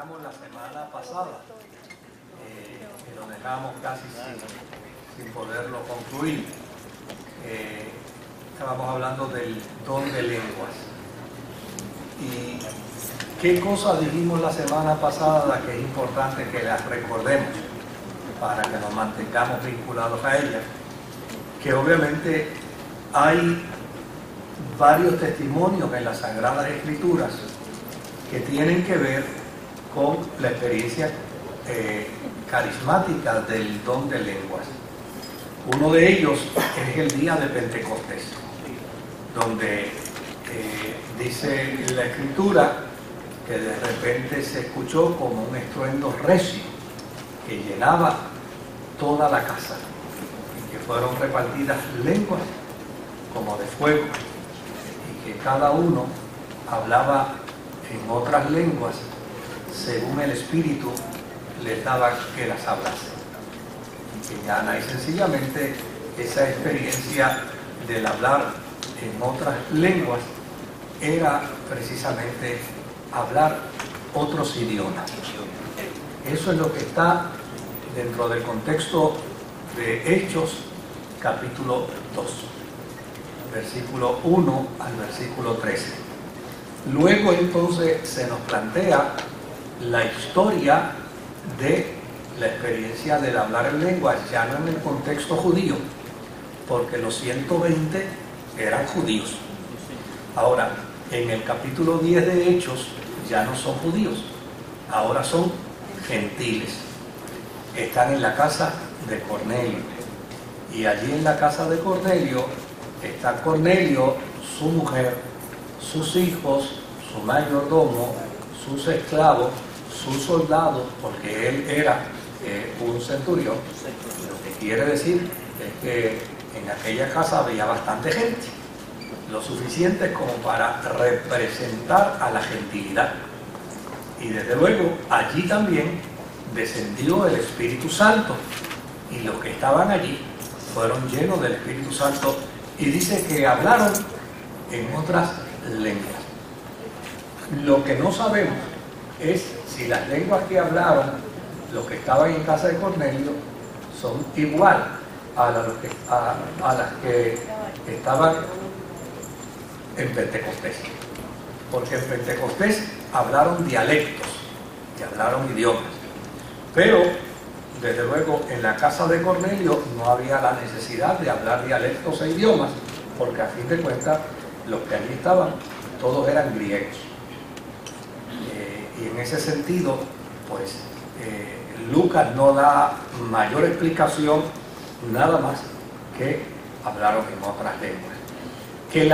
dejamos la semana pasada, que lo dejamos casi sin poderlo concluir. Estábamos hablando del don de lenguas. ¿Y qué cosa dijimos la semana pasada que es importante que las recordemos para que nos mantengamos vinculados a ellas? Que obviamente hay varios testimonios en las Sagradas Escrituras que tienen que ver con la experiencia carismática del don de lenguas. Uno de ellos es el día de Pentecostés, donde dice la Escritura que de repente se escuchó como un estruendo recio que llenaba toda la casa, y que fueron repartidas lenguas como de fuego, y que cada uno hablaba en otras lenguas según el Espíritu les daba que las hablase. Y que llana y sencillamente esa experiencia del hablar en otras lenguas era precisamente hablar otros idiomas. Eso es lo que está dentro del contexto de Hechos capítulo 2, versículo 1 al versículo 13. Luego entonces se nos plantea la historia de la experiencia del hablar en lenguas, ya no en el contexto judío, porque los 120 eran judíos. Ahora, en el capítulo 10 de Hechos ya no son judíos, ahora son gentiles. Están en la casa de Cornelio, y allí en la casa de Cornelio está Cornelio, su mujer, sus hijos, su mayordomo, sus esclavos, sus soldados, porque él era un centurión. Lo que quiere decir es que en aquella casa había bastante gente, lo suficiente como para representar a la gentilidad. Y desde luego allí también descendió el Espíritu Santo, y los que estaban allí fueron llenos del Espíritu Santo, y dice que hablaron en otras lenguas. Lo que no sabemos es si las lenguas que hablaron los que estaban en casa de Cornelio son igual a las que estaban en Pentecostés, porque en Pentecostés hablaron dialectos y hablaron idiomas, pero desde luego en la casa de Cornelio no había la necesidad de hablar dialectos e idiomas, porque a fin de cuentas los que allí estaban todos eran griegos. Y en ese sentido, pues Lucas no da mayor explicación, nada más que hablaron en otras lenguas. Que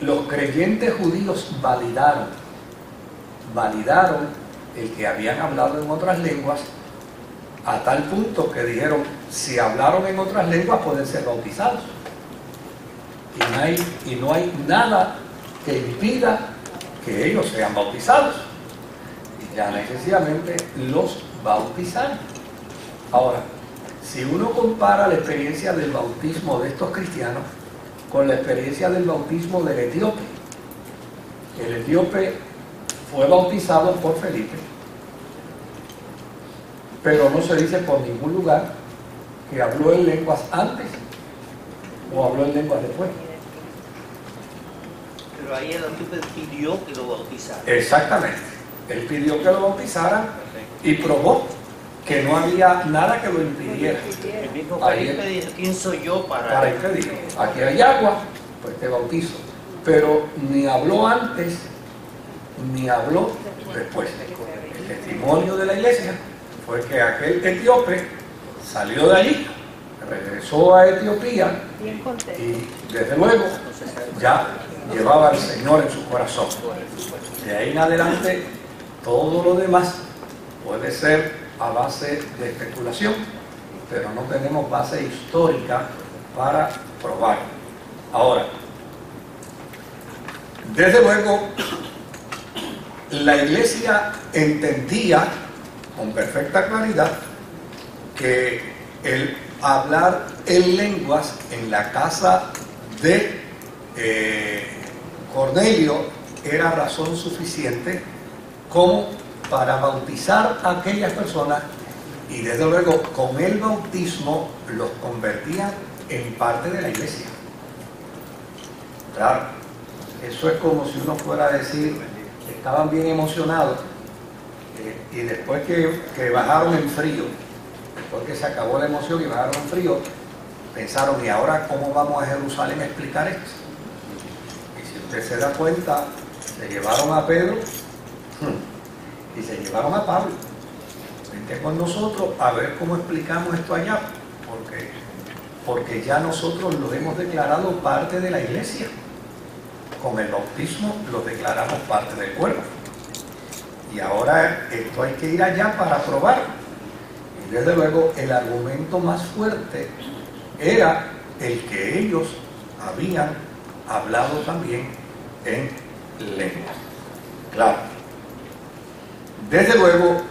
los creyentes judíos validaron el que habían hablado en otras lenguas, a tal punto que dijeron, si hablaron en otras lenguas pueden ser bautizados. Y no hay nada que impida que ellos sean bautizados. Y ya necesariamente los bautizaron. Ahora, si uno compara la experiencia del bautismo de estos cristianos con la experiencia del bautismo del etíope, el etíope fue bautizado por Felipe, pero no se dice por ningún lugar que habló en lenguas antes o habló en lenguas después. Pero ahí el etíope pidió que lo bautizaran. Exactamente. Él pidió que lo bautizaran y probó que no había nada que lo impidiera. El mismo Felipe dijo, ¿quién soy yo para impedirlo? Aquí hay agua, pues te bautizo. Pero ni habló antes, ni habló después. El testimonio de la iglesia fue que aquel etíope salió de allí, regresó a Etiopía y desde luego ya llevaba al Señor en su corazón. De ahí en adelante todo lo demás puede ser a base de especulación, pero no tenemos base histórica para probar. Ahora, desde luego, la iglesia entendía con perfecta claridad que el hablar en lenguas en la casa de Cornelio era razón suficiente como para bautizar a aquellas personas y desde luego con el bautismo los convertían en parte de la iglesia. Claro, eso es como si uno fuera a decir, estaban bien emocionados y después que bajaron en frío, después que se acabó la emoción y bajaron en frío, pensaron, ¿y ahora cómo vamos a Jerusalén a explicar esto? Y si usted se da cuenta, se llevaron a Pedro y se llevaron a Pablo. Vente con nosotros a ver cómo explicamos esto allá, porque ya nosotros lo hemos declarado parte de la iglesia. Con el bautismo lo declaramos parte del cuerpo. Y ahora esto hay que ir allá para probar. Y desde luego el argumento más fuerte era el que ellos habían hablado también en lengua. Claro. Desde luego,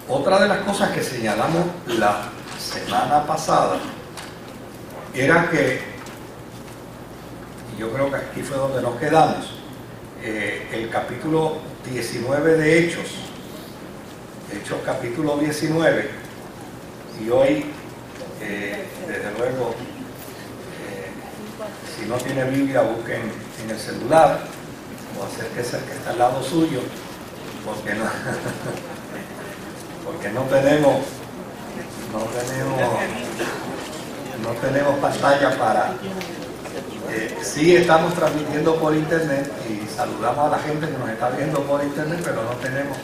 otra de las cosas que señalamos la semana pasada era que, y yo creo que aquí fue donde nos quedamos, el capítulo 19 de Hechos capítulo 19, y hoy, desde luego, si no tiene Biblia, busquen en el celular o acérquese al que está al lado suyo, porque no tenemos pantalla para... sí estamos transmitiendo por internet y saludamos a la gente que nos está viendo por internet, pero no tenemos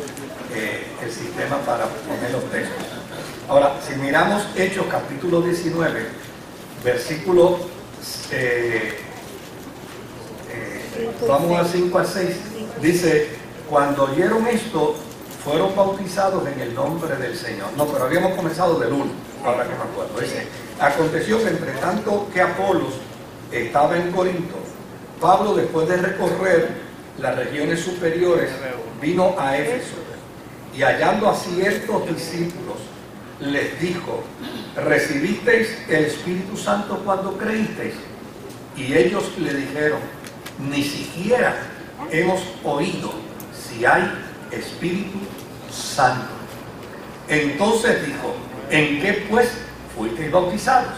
el sistema para poner los textos. Ahora, si miramos Hechos capítulo 19, versículo vamos al 5 al 6, dice: cuando oyeron esto, fueron bautizados en el nombre del Señor. No, pero habíamos comenzado del 1, ahora que me acuerdo. Dice: aconteció que entre tanto que Apolos estaba en Corinto, Pablo, después de recorrer las regiones superiores, vino a Éfeso, y hallando a ciertos discípulos, les dijo: ¿recibisteis el Espíritu Santo cuando creísteis? Y ellos le dijeron: ni siquiera hemos oído si hay Espíritu Santo. Entonces dijo: ¿en qué pues fuisteis bautizados?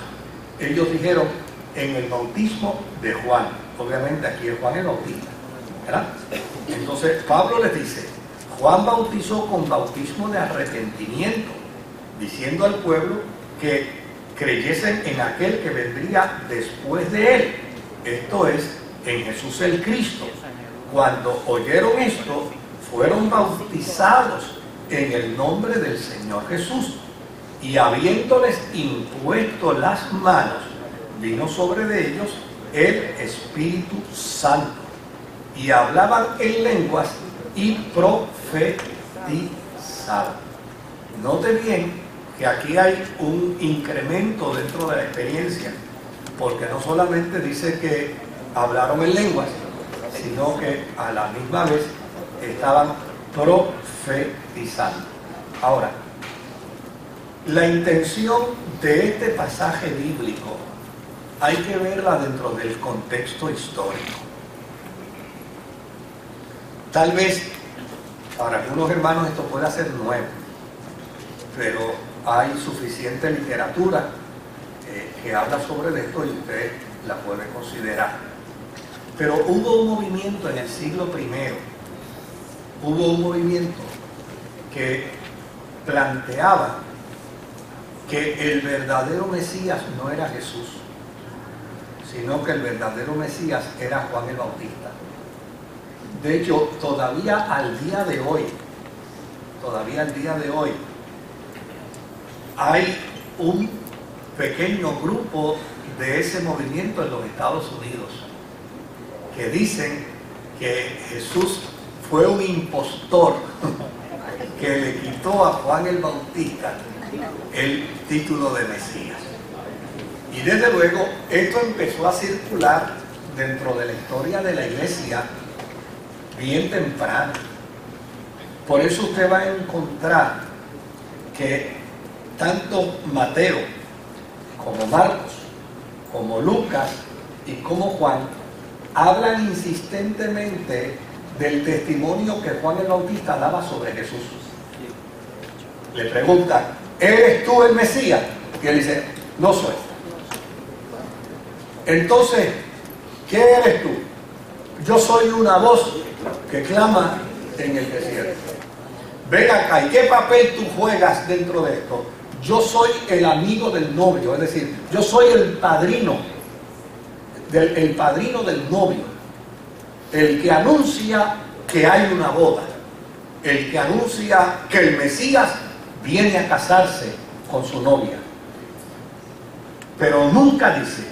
Ellos dijeron: en el bautismo de Juan. Obviamente aquí es Juan el Bautista, ¿verdad? Entonces Pablo les dice: Juan bautizó con bautismo de arrepentimiento, diciendo al pueblo que creyesen en aquel que vendría después de él, esto es, en Jesús el Cristo. Cuando oyeron esto, fueron bautizados en el nombre del Señor Jesús, y habiéndoles impuesto las manos, vino sobre de ellos el Espíritu Santo, y hablaban en lenguas y profetizaban. Note bien que aquí hay un incremento dentro de la experiencia, porque no solamente dice que hablaron en lenguas, sino que a la misma vez estaban profetizando. Ahora, la intención de este pasaje bíblico hay que verla dentro del contexto histórico. Tal vez para algunos hermanos esto pueda ser nuevo, pero hay suficiente literatura que habla sobre esto y usted la puede considerar. Pero hubo un movimiento en el siglo I, hubo un movimiento que planteaba que el verdadero Mesías no era Jesús, sino que el verdadero Mesías era Juan el Bautista. De hecho, todavía al día de hoy, hay un pequeño grupo de ese movimiento en los Estados Unidos que dicen que Jesús fue un impostor que le quitó a Juan el Bautista el título de Mesías. Y desde luego esto empezó a circular dentro de la historia de la iglesia bien temprano. Por eso usted va a encontrar que tanto Mateo como Marcos, como Lucas y como Juan hablan insistentemente del testimonio que Juan el Bautista daba sobre Jesús. le pregunta, ¿eres tú el Mesías? Y él dice, no soy. Entonces, ¿qué eres tú? Yo soy una voz que clama en el desierto. Ven acá, ¿y qué papel tú juegas dentro de esto? Yo soy el amigo del novio, es decir, yo soy el padrino del novio, el que anuncia que hay una boda, el que anuncia que el Mesías viene a casarse con su novia, pero nunca dice,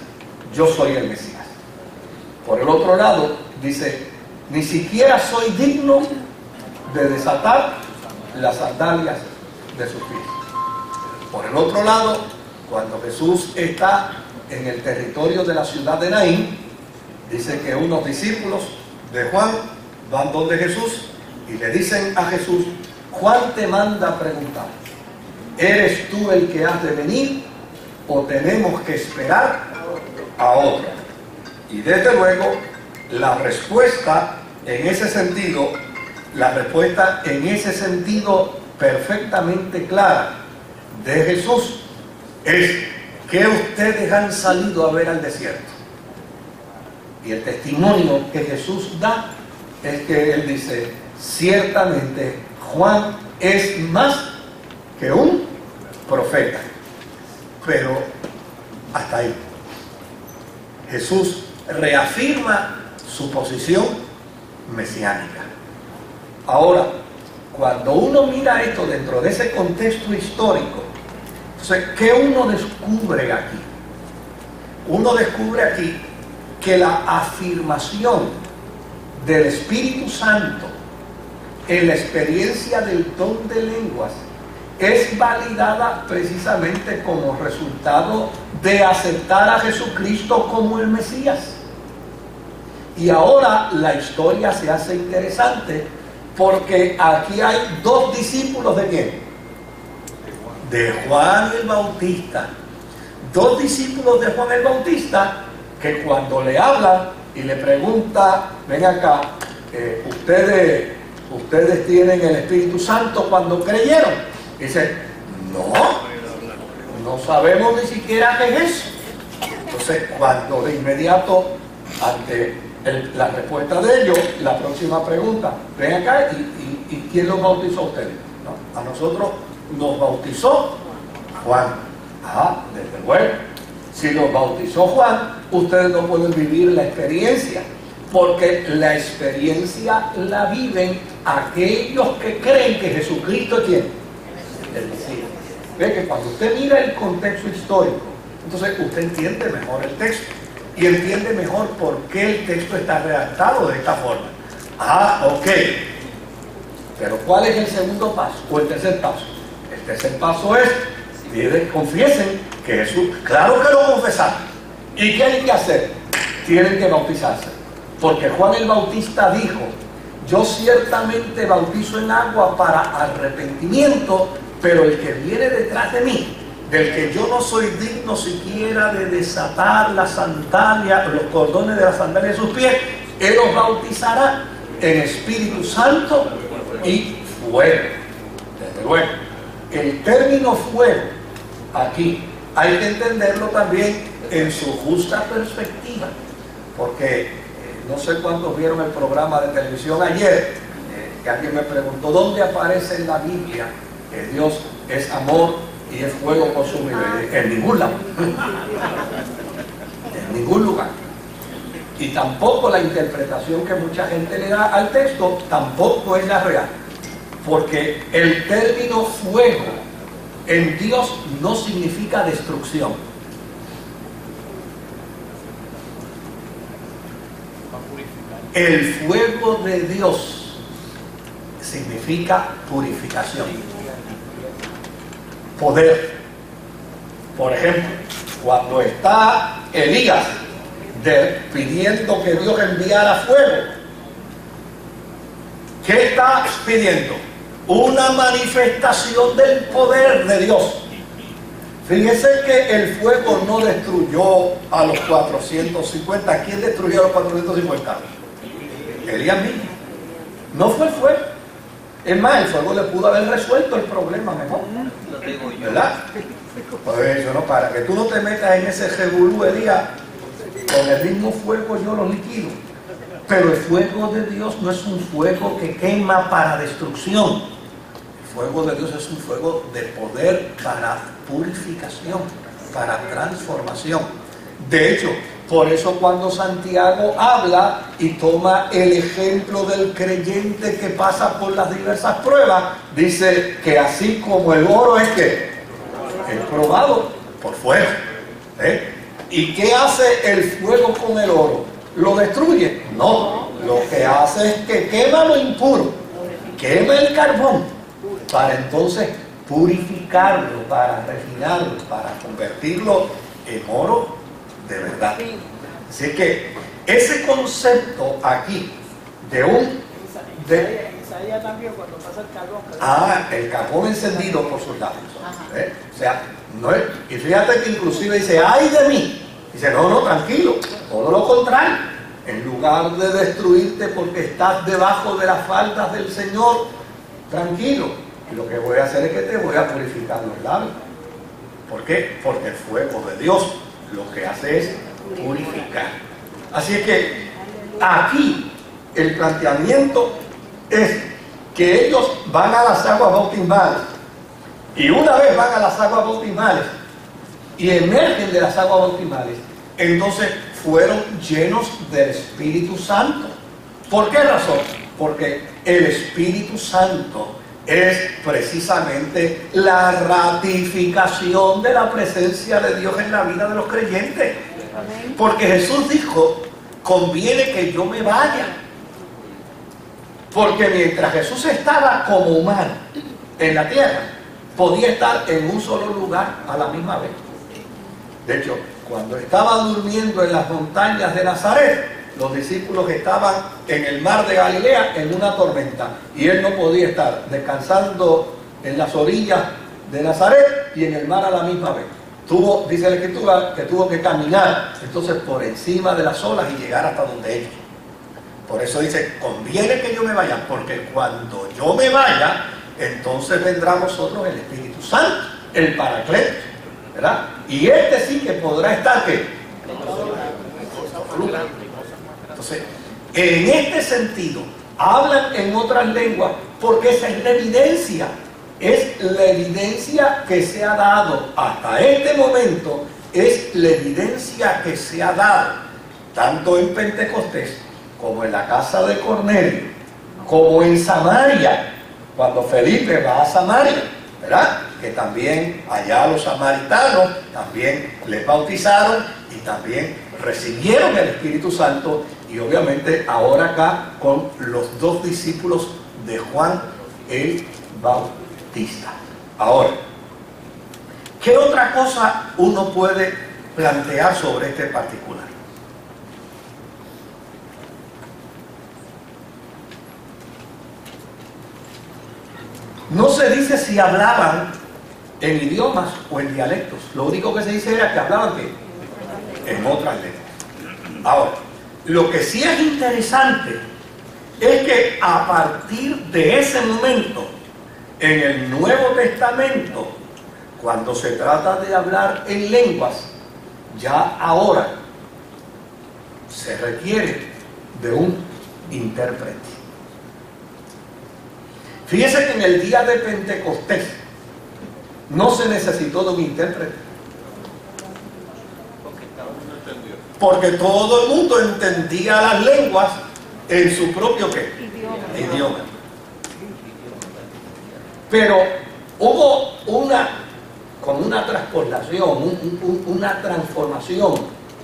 yo soy el Mesías. Por el otro lado, dice, ni siquiera soy digno de desatar las sandalias de sus pies. Por el otro lado, cuando Jesús está en el territorio de la ciudad de Naín, dice que unos discípulos de Juan van donde Jesús y le dicen a Jesús, Juan te manda preguntar, ¿eres tú el que has de venir o tenemos que esperar a otro? Y desde luego la respuesta en ese sentido perfectamente clara de Jesús es que ustedes han salido a ver al desierto. Y el testimonio que Jesús da es que él dice, ciertamente Juan es más que un profeta. Pero hasta ahí. Jesús reafirma su posición mesiánica. Ahora, cuando uno mira esto dentro de ese contexto histórico, entonces, ¿qué uno descubre aquí? Uno descubre aquí que la afirmación del Espíritu Santo en la experiencia del don de lenguas es validada precisamente como resultado de aceptar a Jesucristo como el Mesías. Y ahora la historia se hace interesante porque aquí hay dos discípulos ¿de quién? De Juan el Bautista. Dos discípulos de Juan el Bautista que cuando le hablan y le pregunta, ven acá, ustedes tienen el Espíritu Santo cuando creyeron. Dice, no sabemos ni siquiera qué es eso. Entonces, cuando de inmediato, ante la respuesta de ellos, la próxima pregunta, ven acá, ¿y quién los bautizó a ustedes? ¿No? A nosotros nos bautizó Juan. Desde luego, si los bautizó Juan, ustedes no pueden vivir la experiencia, porque la experiencia la viven aquellos que creen que Jesucristo es ¿quién? El Mesías. Ve que cuando usted mira el contexto histórico, entonces usted entiende mejor el texto y entiende mejor por qué el texto está redactado de esta forma. Ok. Pero ¿cuál es el segundo paso o el tercer paso? El tercer paso es, confiesen que Jesús, claro que lo confesaron. ¿Y qué hay que hacer? Tienen que bautizarse. Porque Juan el Bautista dijo, yo ciertamente bautizo en agua para arrepentimiento, pero el que viene detrás de mí, del que yo no soy digno siquiera de desatar la sandalia, los cordones de la sandalia de sus pies, él los bautizará en Espíritu Santo y fuego. Desde luego, el término fuego aquí hay que entenderlo también en su justa perspectiva, porque no sé cuántos vieron el programa de televisión ayer, que alguien me preguntó ¿dónde aparece en la Biblia que Dios es amor y es fuego consumible? En ningún lado. En ningún lugar. Y tampoco la interpretación que mucha gente le da al texto tampoco es la real, porque el término fuego en Dios no significa destrucción. El fuego de Dios significa purificación, poder. Por ejemplo, cuando está Elías pidiendo que Dios enviara fuego, ¿qué está pidiendo? Una manifestación del poder de Dios. Fíjese que el fuego no destruyó a los 450. ¿Quién destruyó a los 450? Elías mismo. No fue el fuego. Es más, el fuego le pudo haber resuelto el problema mejor. Lo digo yo. ¿Verdad? Por eso, no, para que tú no te metas en ese revolú, Elías, con el mismo fuego yo lo liquido. Pero el fuego de Dios no es un fuego que quema para destrucción. El fuego de Dios es un fuego de poder para purificación, para transformación. De hecho, por eso cuando Santiago habla y toma el ejemplo del creyente que pasa por las diversas pruebas, dice que así como el oro es que es probado por fuego. ¿Y qué hace el fuego con el oro? ¿Lo destruye? No. Lo que hace es que quema lo impuro, quema el carbón, para entonces purificarlo, para refinarlo, para convertirlo en oro de verdad. Así que ese concepto aquí de Isaías también cuando pasa el carbón. El carbón encendido por sus labios. O sea, no es, y fíjate que inclusive dice, ¡ay de mí! Dice, no, tranquilo, todo lo contrario. En lugar de destruirte porque estás debajo de las faldas del Señor, tranquilo. Y lo que voy a hacer es que te voy a purificar los labios. ¿Por qué? Porque el fuego de Dios lo que hace es purificar. Así es que aquí el planteamiento es que ellos van a las aguas bautismales. Y una vez van a las aguas bautismales y emergen de las aguas bautismales, entonces fueron llenos del Espíritu Santo. ¿Por qué razón? Porque el Espíritu Santo es precisamente la ratificación de la presencia de Dios en la vida de los creyentes. Porque Jesús dijo, conviene que yo me vaya. Porque mientras Jesús estaba como humano en la tierra, podía estar en un solo lugar a la misma vez. De hecho, cuando estaba durmiendo en las montañas de Nazaret, los discípulos estaban en el mar de Galilea en una tormenta y él no podía estar descansando en las orillas de Nazaret y en el mar a la misma vez. Dice la Escritura que tuvo que caminar entonces por encima de las olas y llegar hasta donde ellos. Por eso dice, conviene que yo me vaya, porque cuando yo me vaya, entonces vendrá a vosotros el Espíritu Santo, el Paracletos, ¿verdad? Y este sí que podrá estar, ¿qué? Entonces, en este sentido, hablan en otras lenguas porque esa es la evidencia. Es la evidencia que se ha dado hasta este momento, es la evidencia que se ha dado, tanto en Pentecostés, como en la casa de Cornelio, como en Samaria, cuando Felipe va a Samaria, ¿verdad? Que también allá los samaritanos también les bautizaron y también recibieron el Espíritu Santo, y obviamente ahora acá con los dos discípulos de Juan el Bautista. Ahora, ¿qué otra cosa uno puede plantear sobre este particular? No se dice si hablaban en idiomas o en dialectos. Lo único que se dice era que hablaban en otras lenguas. Ahora, lo que sí es interesante es que a partir de ese momento, en el Nuevo Testamento, cuando se trata de hablar en lenguas, ya ahora se requiere de un intérprete. Fíjese que en el día de Pentecostés no se necesitó de un intérprete. Porque todo el mundo entendía las lenguas en su propio ¿qué? Idioma. Pero hubo una transpolación, una transformación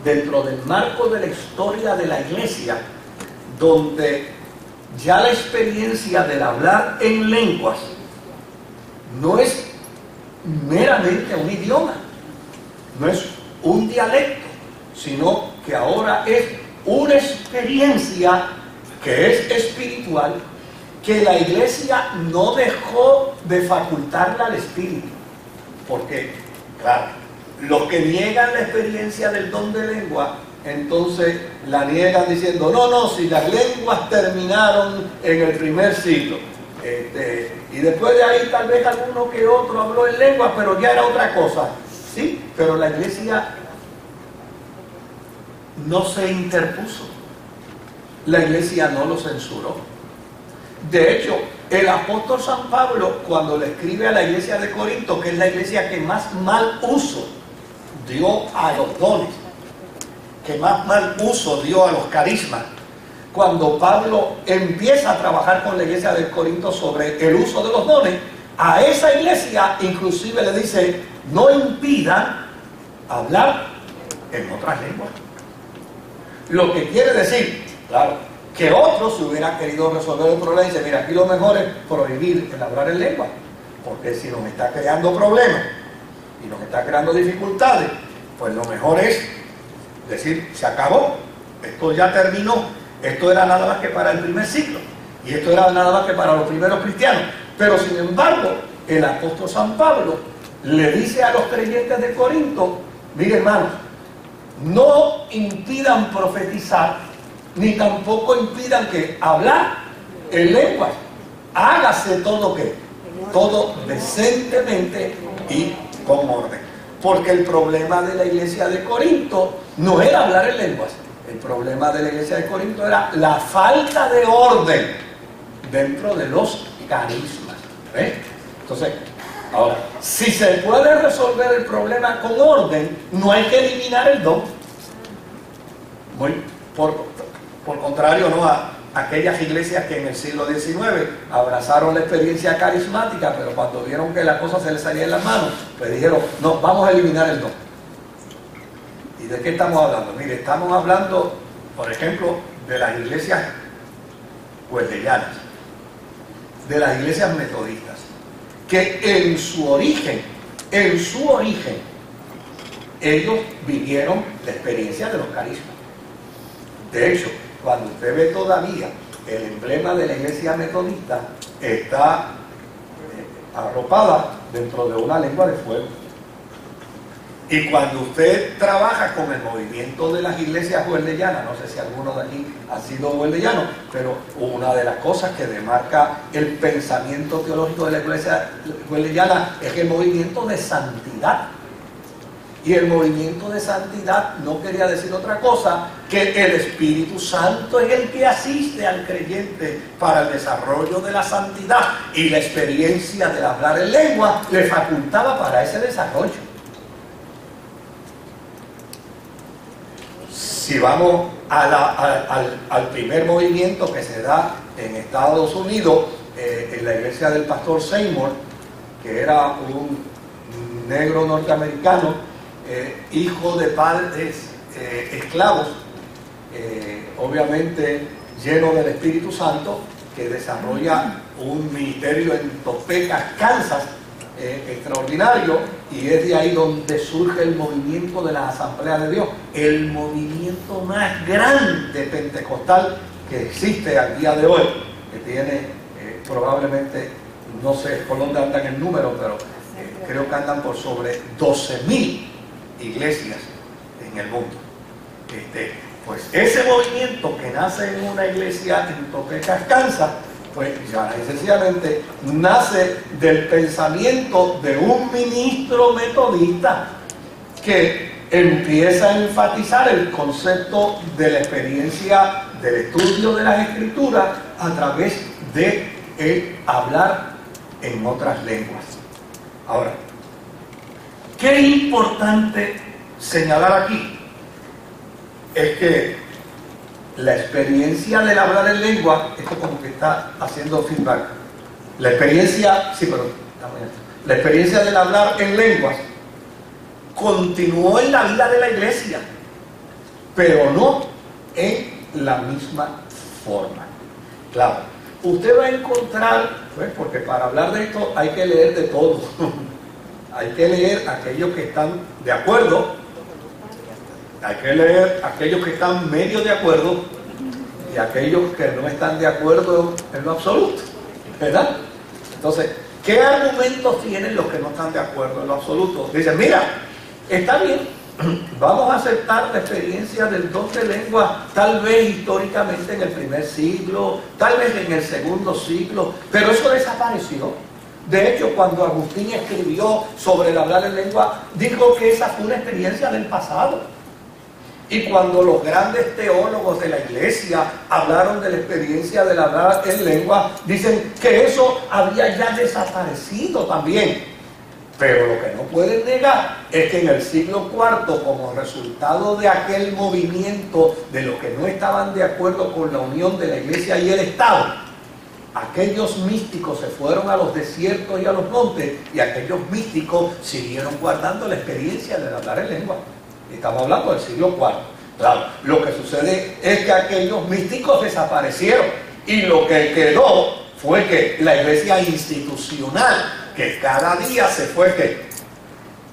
dentro del marco de la historia de la iglesia, donde ya la experiencia del hablar en lenguas no es meramente un idioma, no es un dialecto, sino que ahora es una experiencia que es espiritual, que la iglesia no dejó de facultarla al espíritu. Porque, claro, los que niegan la experiencia del don de lengua, entonces la niegan diciendo, no, si las lenguas terminaron en el primer siglo. Y después de ahí tal vez alguno que otro habló en lengua, pero ya era otra cosa. Sí, pero la iglesia no se interpuso. La iglesia no lo censuró. De hecho, el apóstol San Pablo, cuando le escribe a la iglesia de Corinto, que es la iglesia que más mal uso dio a los dones, que más mal uso dio a los carismas, cuando Pablo empieza a trabajar con la iglesia de Corinto sobre el uso de los dones, a esa iglesia inclusive le dice: no impidan hablar en otras lenguas. Lo que quiere decir, claro, que otros si hubieran querido resolver el problema, dice: mira, aquí lo mejor es prohibir el hablar en lengua, porque si nos está creando problemas y nos está creando dificultades, pues lo mejor es decir: se acabó, esto ya terminó. Esto era nada más que para el primer siglo, y esto era nada más que para los primeros cristianos. Pero sin embargo, el apóstol San Pablo le dice a los creyentes de Corinto: miren, hermanos, no impidan profetizar, ni tampoco impidan que hablar en lenguas. Hágase todo ¿qué? Todo decentemente y con orden. Porque el problema de la iglesia de Corinto no era hablar en lenguas. El problema de la iglesia de Corinto era la falta de orden dentro de los carismas. ¿Ves? Entonces, ahora, si se puede resolver el problema con orden, no hay que eliminar el don. Por contrario, ¿no?, a aquellas iglesias que en el siglo XIX abrazaron la experiencia carismática, pero cuando vieron que la cosa se les salía de las manos, pues dijeron: no, vamos a eliminar el don. ¿Y de qué estamos hablando? Mire, estamos hablando, por ejemplo, de las iglesias wesleyanas, de las iglesias metodistas, que en su origen, ellos vivieron la experiencia de los carismas. De hecho, cuando usted ve todavía el emblema de la iglesia metodista, está arropada dentro de una lengua de fuego. Y cuando usted trabaja con el movimiento de las iglesias wesleyanas, no sé si alguno de aquí ha sido wesleyano, pero una de las cosas que demarca el pensamiento teológico de la iglesia wesleyana es el movimiento de santidad. Y el movimiento de santidad no quería decir otra cosa que el Espíritu Santo es el que asiste al creyente para el desarrollo de la santidad, y la experiencia de hablar en lengua le facultaba para ese desarrollo. Si vamos al primer movimiento que se da en Estados Unidos, en la iglesia del pastor Seymour, que era un negro norteamericano, hijo de padres esclavos, obviamente lleno del Espíritu Santo, que desarrolla un ministerio en Topeka, Kansas, extraordinario, y es de ahí donde surge el movimiento de la Asamblea de Dios, el movimiento más grande pentecostal que existe al día de hoy, que tiene probablemente, no sé por dónde andan el número, pero creo que andan por sobre 12.000 iglesias en el mundo. Pues ese movimiento que nace en una iglesia en Topeka, Kansas, pues ya sencillamente nace del pensamiento de un ministro metodista que empieza a enfatizar el concepto de la experiencia del estudio de las Escrituras a través de el hablar en otras lenguas. Ahora, qué importante señalar aquí es que la experiencia del hablar en lengua, esto como que está haciendo feedback, la experiencia del hablar en lenguas continuó en la vida de la iglesia, pero no en la misma forma. Claro, usted va a encontrar, pues, porque para hablar de esto hay que leer de todo. Hay que leer aquellos que están de acuerdo, hay que leer aquellos que están medio de acuerdo y aquellos que no están de acuerdo en lo absoluto, ¿verdad? Entonces, ¿qué argumentos tienen los que no están de acuerdo en lo absoluto? Dicen: mira, está bien, vamos a aceptar la experiencia del don de lengua, tal vez históricamente en el primer siglo, tal vez en el segundo siglo, pero eso desapareció. De hecho, cuando Agustín escribió sobre el hablar en lengua, dijo que esa fue una experiencia del pasado. Y cuando los grandes teólogos de la iglesia hablaron de la experiencia del hablar en lengua, dicen que eso había ya desaparecido también. Pero lo que no pueden negar es que en el siglo IV, como resultado de aquel movimiento de los que no estaban de acuerdo con la unión de la iglesia y el Estado, aquellos místicos se fueron a los desiertos y a los montes, y aquellos místicos siguieron guardando la experiencia del hablar en lengua. Estamos hablando del siglo IV. Claro, lo que sucede es que aquellos místicos desaparecieron, y lo que quedó fue que la iglesia institucional, que cada día se fue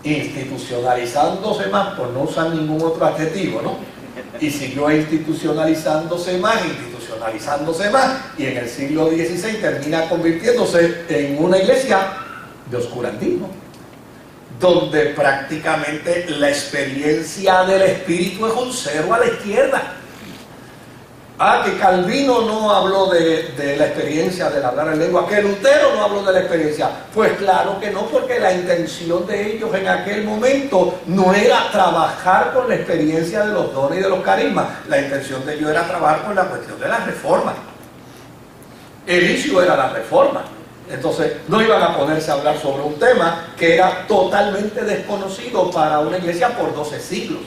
institucionalizándose más, por no usar ningún otro adjetivo, ¿no? Y siguió institucionalizándose más, y en el siglo XVI termina convirtiéndose en una iglesia de oscurantismo, donde prácticamente la experiencia del Espíritu es un cero a la izquierda. Que Calvino no habló de la experiencia del hablar en lengua, que Lutero no habló de la experiencia. Pues claro que no, porque la intención de ellos en aquel momento no era trabajar con la experiencia de los dones y de los carismas. La intención de ellos era trabajar con la cuestión de la reforma. El issue era la reforma. Entonces no iban a ponerse a hablar sobre un tema que era totalmente desconocido para una iglesia por 12 siglos.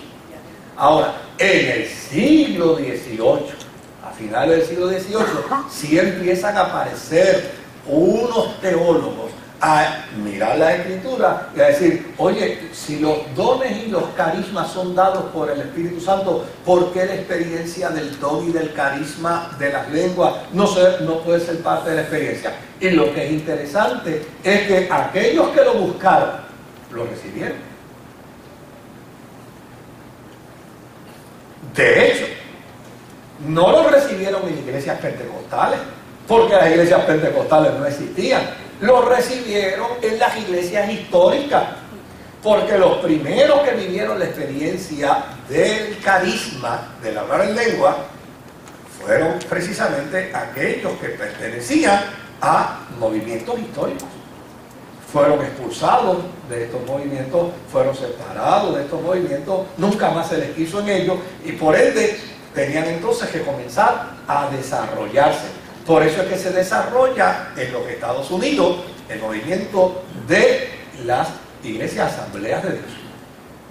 Ahora, en el siglo XVIII, a finales del siglo XVIII, sí empiezan a aparecer unos teólogos a mirar la Escritura y a decir, oye, si los dones y los carismas son dados por el Espíritu Santo, ¿por qué la experiencia del don y del carisma de las lenguas no puede ser parte de la experiencia? Y lo que es interesante es que aquellos que lo buscaron, lo recibieron. De hecho, no lo recibieron en iglesias pentecostales, porque las iglesias pentecostales no existían. Lo recibieron en las iglesias históricas, porque los primeros que vivieron la experiencia del carisma, del hablar en lengua, fueron precisamente aquellos que pertenecían a movimientos históricos. Fueron expulsados de estos movimientos, fueron separados de estos movimientos, nunca más se les quiso en ellos, y por ende tenían entonces que comenzar a desarrollarse. Por eso es que se desarrolla en los Estados Unidos el movimiento de las iglesias asambleas de Dios.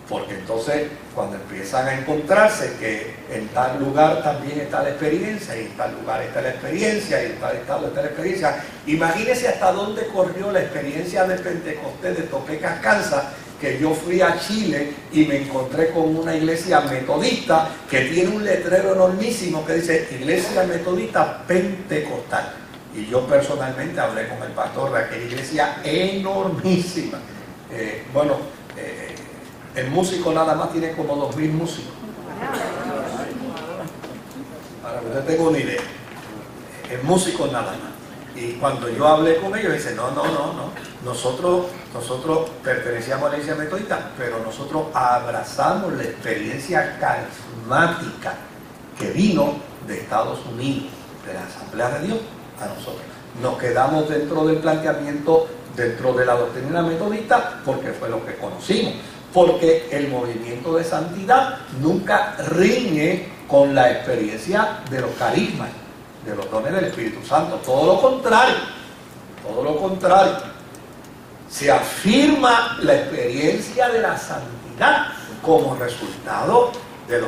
Porque entonces cuando empiezan a encontrarse que en tal lugar también está la experiencia, y en tal lugar está la experiencia, y en tal estado está la experiencia, imagínense hasta dónde corrió la experiencia de Pentecostés de Topeka, Kansas, que yo fui a Chile y me encontré con una iglesia metodista que tiene un letrero enormísimo que dice Iglesia Metodista Pentecostal. Y yo personalmente hablé con el pastor de aquella iglesia enormísima. El músico nada más tiene como 2000 músicos. Para que usted tenga una idea. El músico nada más. Y cuando yo hablé con ellos, dicen, no. Nosotros pertenecíamos a la iglesia metodista, pero nosotros abrazamos la experiencia carismática que vino de Estados Unidos, de la Asamblea de Dios, a nosotros. Nos quedamos dentro del planteamiento, dentro de la doctrina metodista, porque fue lo que conocimos. Porque el movimiento de santidad nunca riñe con la experiencia de los carismas, de los dones del Espíritu Santo. Todo lo contrario. Se afirma la experiencia de la santidad como resultado de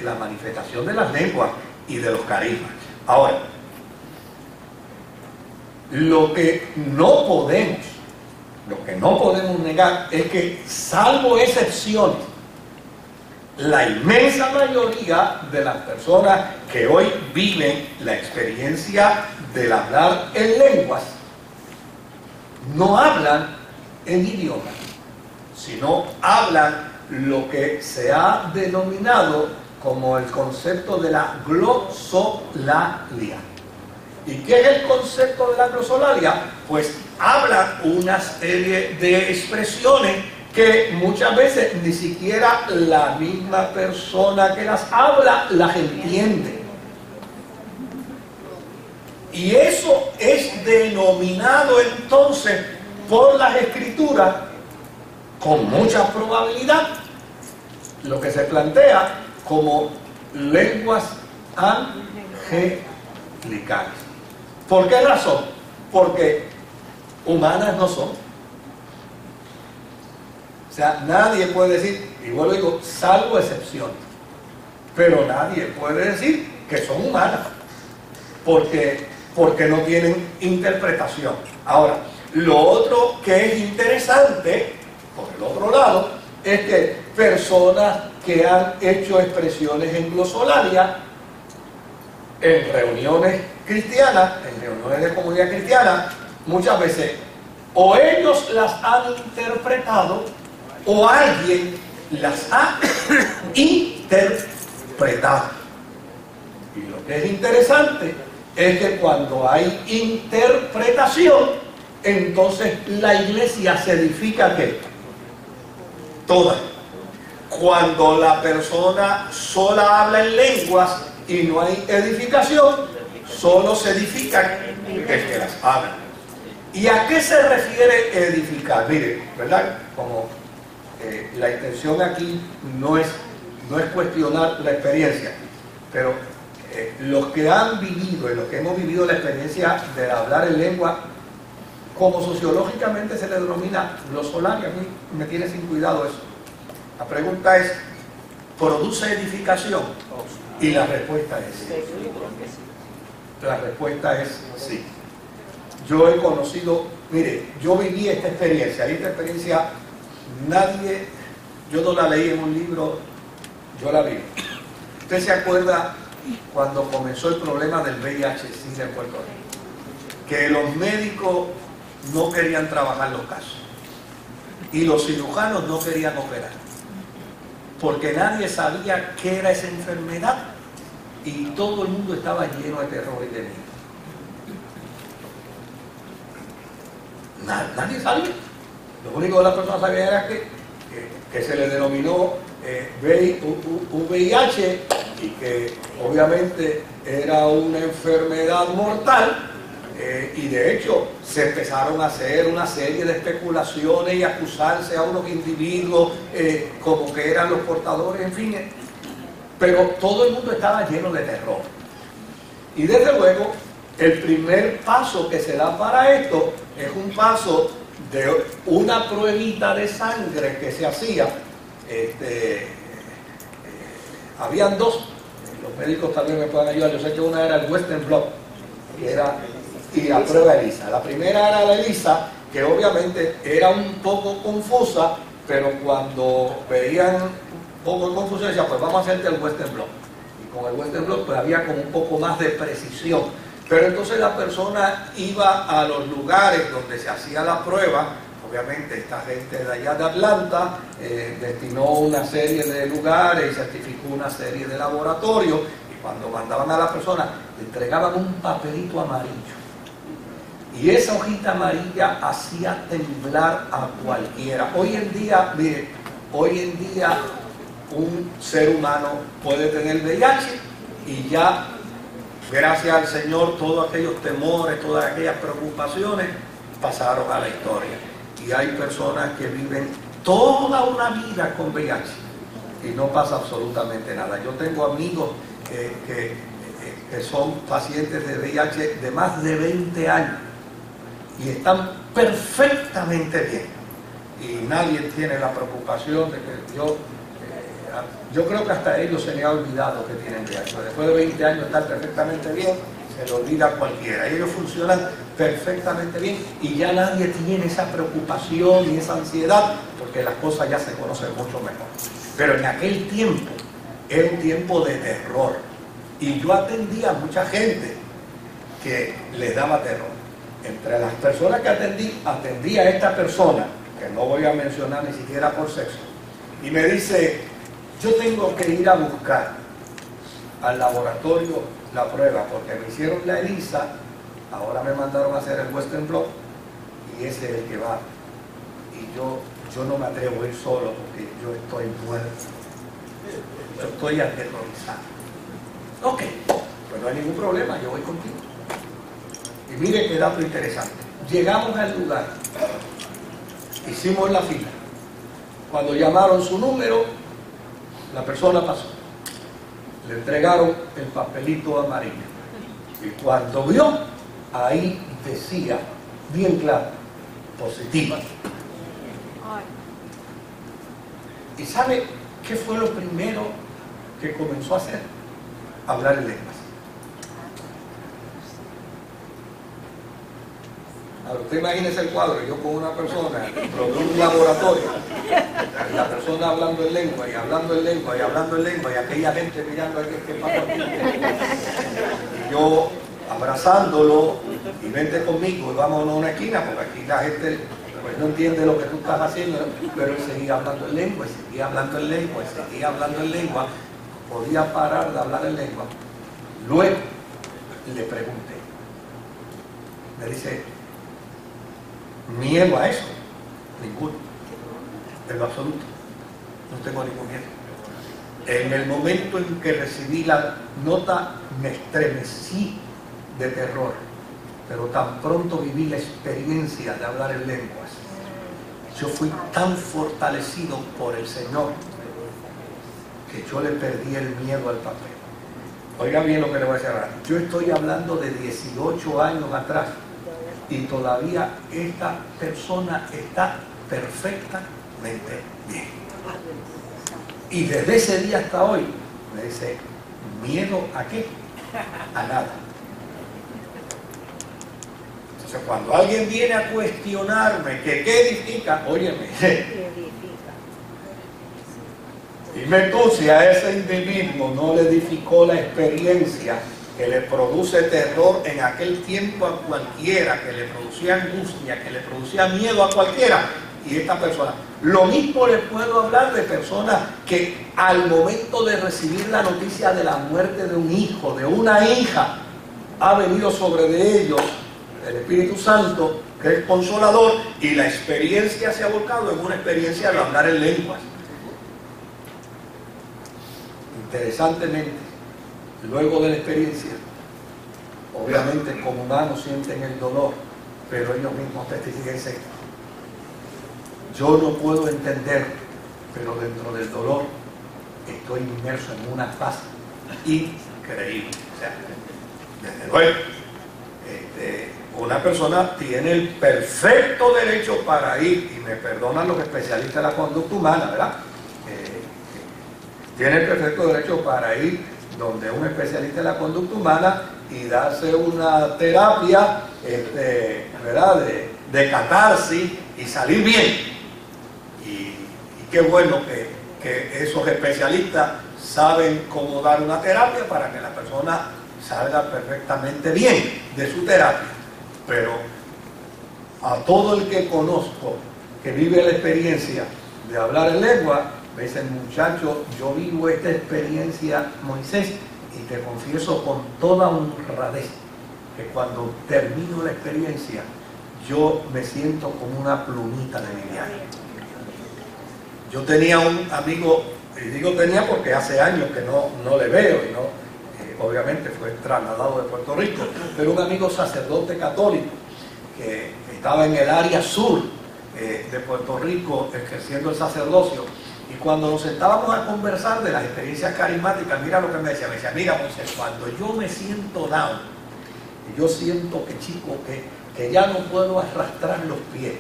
la manifestación de las lenguas y de los carismas. Ahora, lo que no podemos negar es que, salvo excepciones, la inmensa mayoría de las personas que hoy viven la experiencia del hablar en lenguas no hablan en idioma, sino hablan lo que se ha denominado como el concepto de la glosolalia. ¿Y qué es el concepto de la glosolalia? Pues hablan una serie de expresiones que muchas veces ni siquiera la misma persona que las habla las entiende. Y eso es denominado entonces por las Escrituras con mucha probabilidad lo que se plantea como lenguas angelicales. ¿Por qué razón? Porque humanas no son. O sea, nadie puede decir, y vuelvo y digo, salvo excepciones, pero nadie puede decir que son humanas, porque no tienen interpretación. Ahora, lo otro que es interesante, por el otro lado, es que personas que han hecho expresiones en glosolalia en reuniones cristianas, en reuniones de comunidad cristiana, muchas veces o ellos las han interpretado o alguien las ha interpretado. Y lo que es interesante es que cuando hay interpretación, entonces la iglesia se edifica ¿qué? Toda. Cuando la persona sola habla en lenguas y no hay edificación, solo se edifican el que las habla. ¿Y a qué se refiere edificar? Mire, ¿verdad? Como la intención aquí no es cuestionar la experiencia, pero los que han vivido y los que hemos vivido la experiencia de hablar en lengua, como sociológicamente se le denomina glosolalia, a mí me tiene sin cuidado eso. La pregunta es, ¿produce edificación? Y la respuesta es sí. La respuesta es sí. Yo he conocido, mire, yo viví esta experiencia, y esta experiencia nadie, yo no la leí en un libro, yo la vi. ¿Usted se acuerda cuando comenzó el problema del VIH-Sida en Puerto Rico? Que los médicos no querían trabajar los casos y los cirujanos no querían operar porque nadie sabía qué era esa enfermedad y todo el mundo estaba lleno de terror y de miedo. Nadie sabía. Lo único que las personas sabían era que se le denominó VIH y que obviamente era una enfermedad mortal. Y de hecho se empezaron a hacer una serie de especulaciones y acusarse a unos individuos como que eran los portadores, en fin, pero todo el mundo estaba lleno de terror. Y desde luego el primer paso que se da para esto es un paso de una pruebita de sangre que se hacía. Habían dos, los médicos también me pueden ayudar, yo sé que una era el Western Blot, que era, y la prueba ELISA. La primera era la ELISA, que obviamente era un poco confusa, pero cuando veían un poco de confusión decían, pues vamos a hacerte el Western Blot. Y con el Western Blot pues había como un poco más de precisión. Pero entonces la persona iba a los lugares donde se hacía la prueba. Obviamente esta gente de allá de Atlanta destinó una serie de lugares y certificó una serie de laboratorios, y cuando mandaban a la persona le entregaban un papelito amarillo. Y esa hojita amarilla hacía temblar a cualquiera. Hoy en día, mire, hoy en día un ser humano puede tener VIH y ya, gracias al Señor, todos aquellos temores, todas aquellas preocupaciones pasaron a la historia. Y hay personas que viven toda una vida con VIH y no pasa absolutamente nada. Yo tengo amigos que son pacientes de VIH de más de 20 años y están perfectamente bien. Y nadie tiene la preocupación de que yo creo que hasta ellos se les ha olvidado que tienen VIH. Después de 20 años están perfectamente bien, se lo olvida a cualquiera. Ellos funcionan perfectamente bien y ya nadie tiene esa preocupación y esa ansiedad porque las cosas ya se conocen mucho mejor. Pero en aquel tiempo era un tiempo de terror y yo atendía a mucha gente que les daba terror. Entre las personas que atendí a esta persona, que no voy a mencionar ni siquiera por sexo, y me dice, yo tengo que ir a buscar al laboratorio la prueba porque me hicieron la ELISA, ahora me mandaron a hacer el Western Blot y ese es el que va. Y yo yo no me atrevo a ir solo porque yo estoy muerto. Yo estoy aterrorizado. Ok, pues no hay ningún problema, yo voy contigo. Y mire qué dato interesante. Llegamos al lugar, hicimos la fila. Cuando llamaron su número, la persona pasó. Le entregaron el papelito amarillo. Y cuando vio, ahí decía, bien claro, positiva. ¿Y sabe qué fue lo primero que comenzó a hacer? Hablar en lenguas. Ahora, usted imagínese el cuadro, yo con una persona, probé un laboratorio, la persona hablando en lengua, y hablando en lengua, y hablando en lengua, y aquella gente mirando a qué pasa aquí. Y yo abrazándolo, y vente conmigo, y vámonos a una esquina, porque aquí la gente pues no entiende lo que tú estás haciendo, pero él seguía hablando en lengua, y seguía hablando en lengua, y seguía hablando en lengua, podía parar de hablar en lengua. Luego le pregunté, me dice, miedo a eso, ninguno, en lo absoluto, no tengo ningún miedo. En el momento en que recibí la nota me estremecí de terror, pero tan pronto viví la experiencia de hablar en lenguas, yo fui tan fortalecido por el Señor que yo le perdí el miedo al papel. Oiga bien lo que le voy a decir ahora. Yo estoy hablando de 18 años atrás y todavía esta persona está perfectamente bien. Y desde ese día hasta hoy me dice, ¿miedo a qué? A nada. Entonces cuando alguien viene a cuestionarme que qué edifica, óyeme, dime tú si a ese individuo no le edificó la experiencia que le produce terror en aquel tiempo a cualquiera, que le producía angustia, que le producía miedo a cualquiera, y esta persona. Lo mismo le puedo hablar de personas que al momento de recibir la noticia de la muerte de un hijo, de una hija, ha venido sobre de ellos el Espíritu Santo, que es consolador, y la experiencia se ha volcado en una experiencia de hablar en lenguas. Interesantemente, luego de la experiencia, obviamente como humanos sienten el dolor, pero ellos mismos testifican. Yo no puedo entender, pero dentro del dolor estoy inmerso en una paz increíble. O sea, desde luego, una persona tiene el perfecto derecho para ir, y me perdonan los especialistas de la conducta humana, ¿verdad? Tiene el perfecto derecho para ir donde un especialista de la conducta humana y darse una terapia, ¿verdad? De catarsis y salir bien. Y qué bueno que esos especialistas saben cómo dar una terapia para que la persona salga perfectamente bien de su terapia. Pero a todo el que conozco que vive la experiencia de hablar en lengua, me dicen, muchacho, yo vivo esta experiencia, Moisés, y te confieso con toda honradez que cuando termino la experiencia, yo me siento como una plumita de mi viaje. Yo tenía un amigo, y digo tenía porque hace años que no le veo, y no, obviamente fue trasladado de Puerto Rico, pero un amigo sacerdote católico que estaba en el área sur de Puerto Rico ejerciendo el sacerdocio. Y cuando nos sentábamos a conversar de las experiencias carismáticas, mira lo que me decía, mira Moisés, cuando yo me siento down, y yo siento que chico, que ya no puedo arrastrar los pies,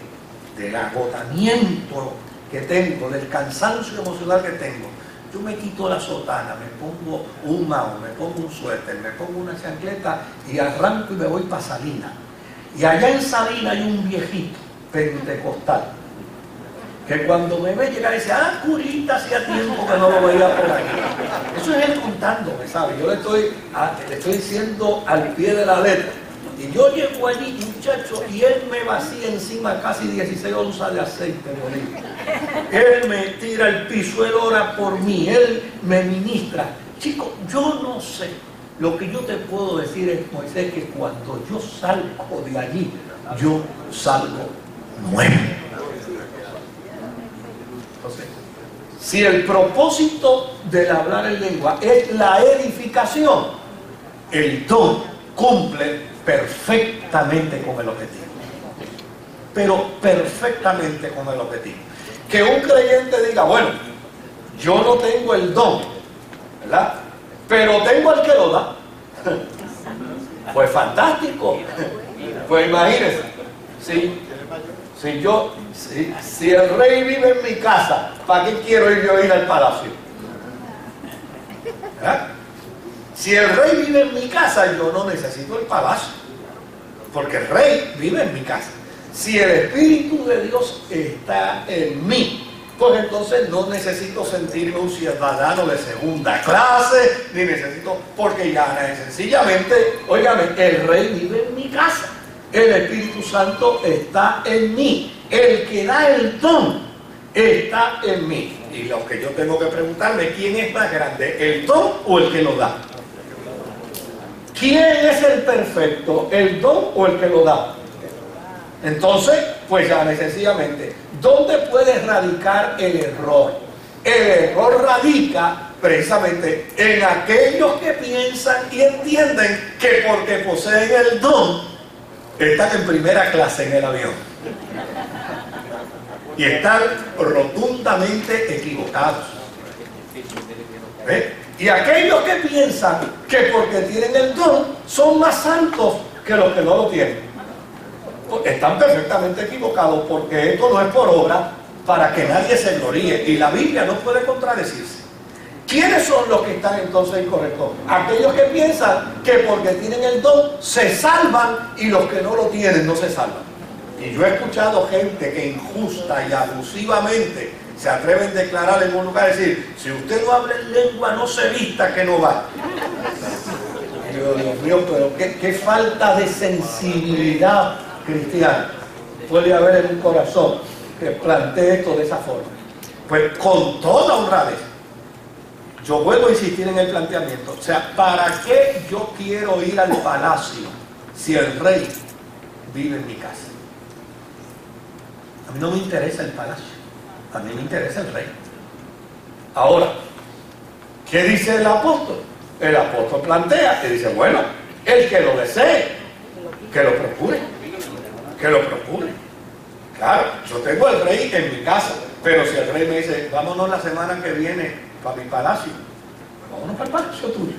del agotamiento que tengo, del cansancio emocional que tengo, yo me quito la sotana, me pongo un mao, me pongo un suéter, me pongo una chancleta y arranco y me voy para Salinas. Y allá en Salinas hay un viejito pentecostal que cuando me ve llegar dice, curita, hacía tiempo que no lo veía por aquí. Eso es él contándome, ¿sabe? Yo le estoy diciendo al pie de la letra. Y yo llego allí, muchacho, y él me vacía encima casi 16 onzas de aceite de oliva. Él me tira al piso, él ora por mí, él me ministra. Chico, yo no sé. Lo que yo te puedo decir es, Moisés, que cuando yo salgo de allí, yo salgo nuevo. Si el propósito del hablar en lengua es la edificación, el don cumple perfectamente con el objetivo. Pero perfectamente con el objetivo. Que un creyente diga, bueno, yo no tengo el don, ¿verdad? Pero tengo al que lo da. Pues fantástico. Pues imagínense, si el rey vive en mi casa, ¿para qué quiero ir al palacio? ¿Verdad? Si el rey vive en mi casa, yo no necesito el palacio, porque el rey vive en mi casa. Si el Espíritu de Dios está en mí, pues entonces no necesito sentirme un ciudadano de segunda clase, ni necesito, porque ya sencillamente, óigame, el rey vive en mi casa, el Espíritu Santo está en mí, el que da el don está en mí. Y lo que yo tengo que preguntarme, ¿quién es más grande, el don o el que lo da? ¿Quién es el perfecto, el don o el que lo da? Entonces, pues ya sencillamente, ¿dónde puede radicar el error? El error radica precisamente en aquellos que piensan y entienden que porque poseen el don, están en primera clase en el avión. Y están rotundamente equivocados. ¿Ves? Y aquellos que piensan que porque tienen el don, son más santos que los que no lo tienen. Están perfectamente equivocados, porque esto no es por obra para que nadie se gloríe, y la Biblia no puede contradecirse. ¿Quiénes son los que están entonces incorrectos? Aquellos que piensan que porque tienen el don se salvan, y los que no lo tienen no se salvan. Y yo he escuchado gente que injusta y abusivamente se atreven a declarar en un lugar, decir, si usted no habla en lengua, no se vista que no va. Y yo, Dios mío, pero qué falta de sensibilidad cristiano puede haber en un corazón que plantee esto de esa forma. Pues con toda honradez, yo vuelvo a insistir en el planteamiento. O sea, ¿para qué yo quiero ir al palacio si el rey vive en mi casa? A mí no me interesa el palacio, a mí me interesa el rey. Ahora, ¿qué dice el apóstol? El apóstol plantea que dice, bueno, el que lo desee, que lo procure. Que lo procure. Claro, yo tengo al rey en mi casa, pero si el rey me dice, vámonos la semana que viene para mi palacio, pues vámonos para el palacio tuyo.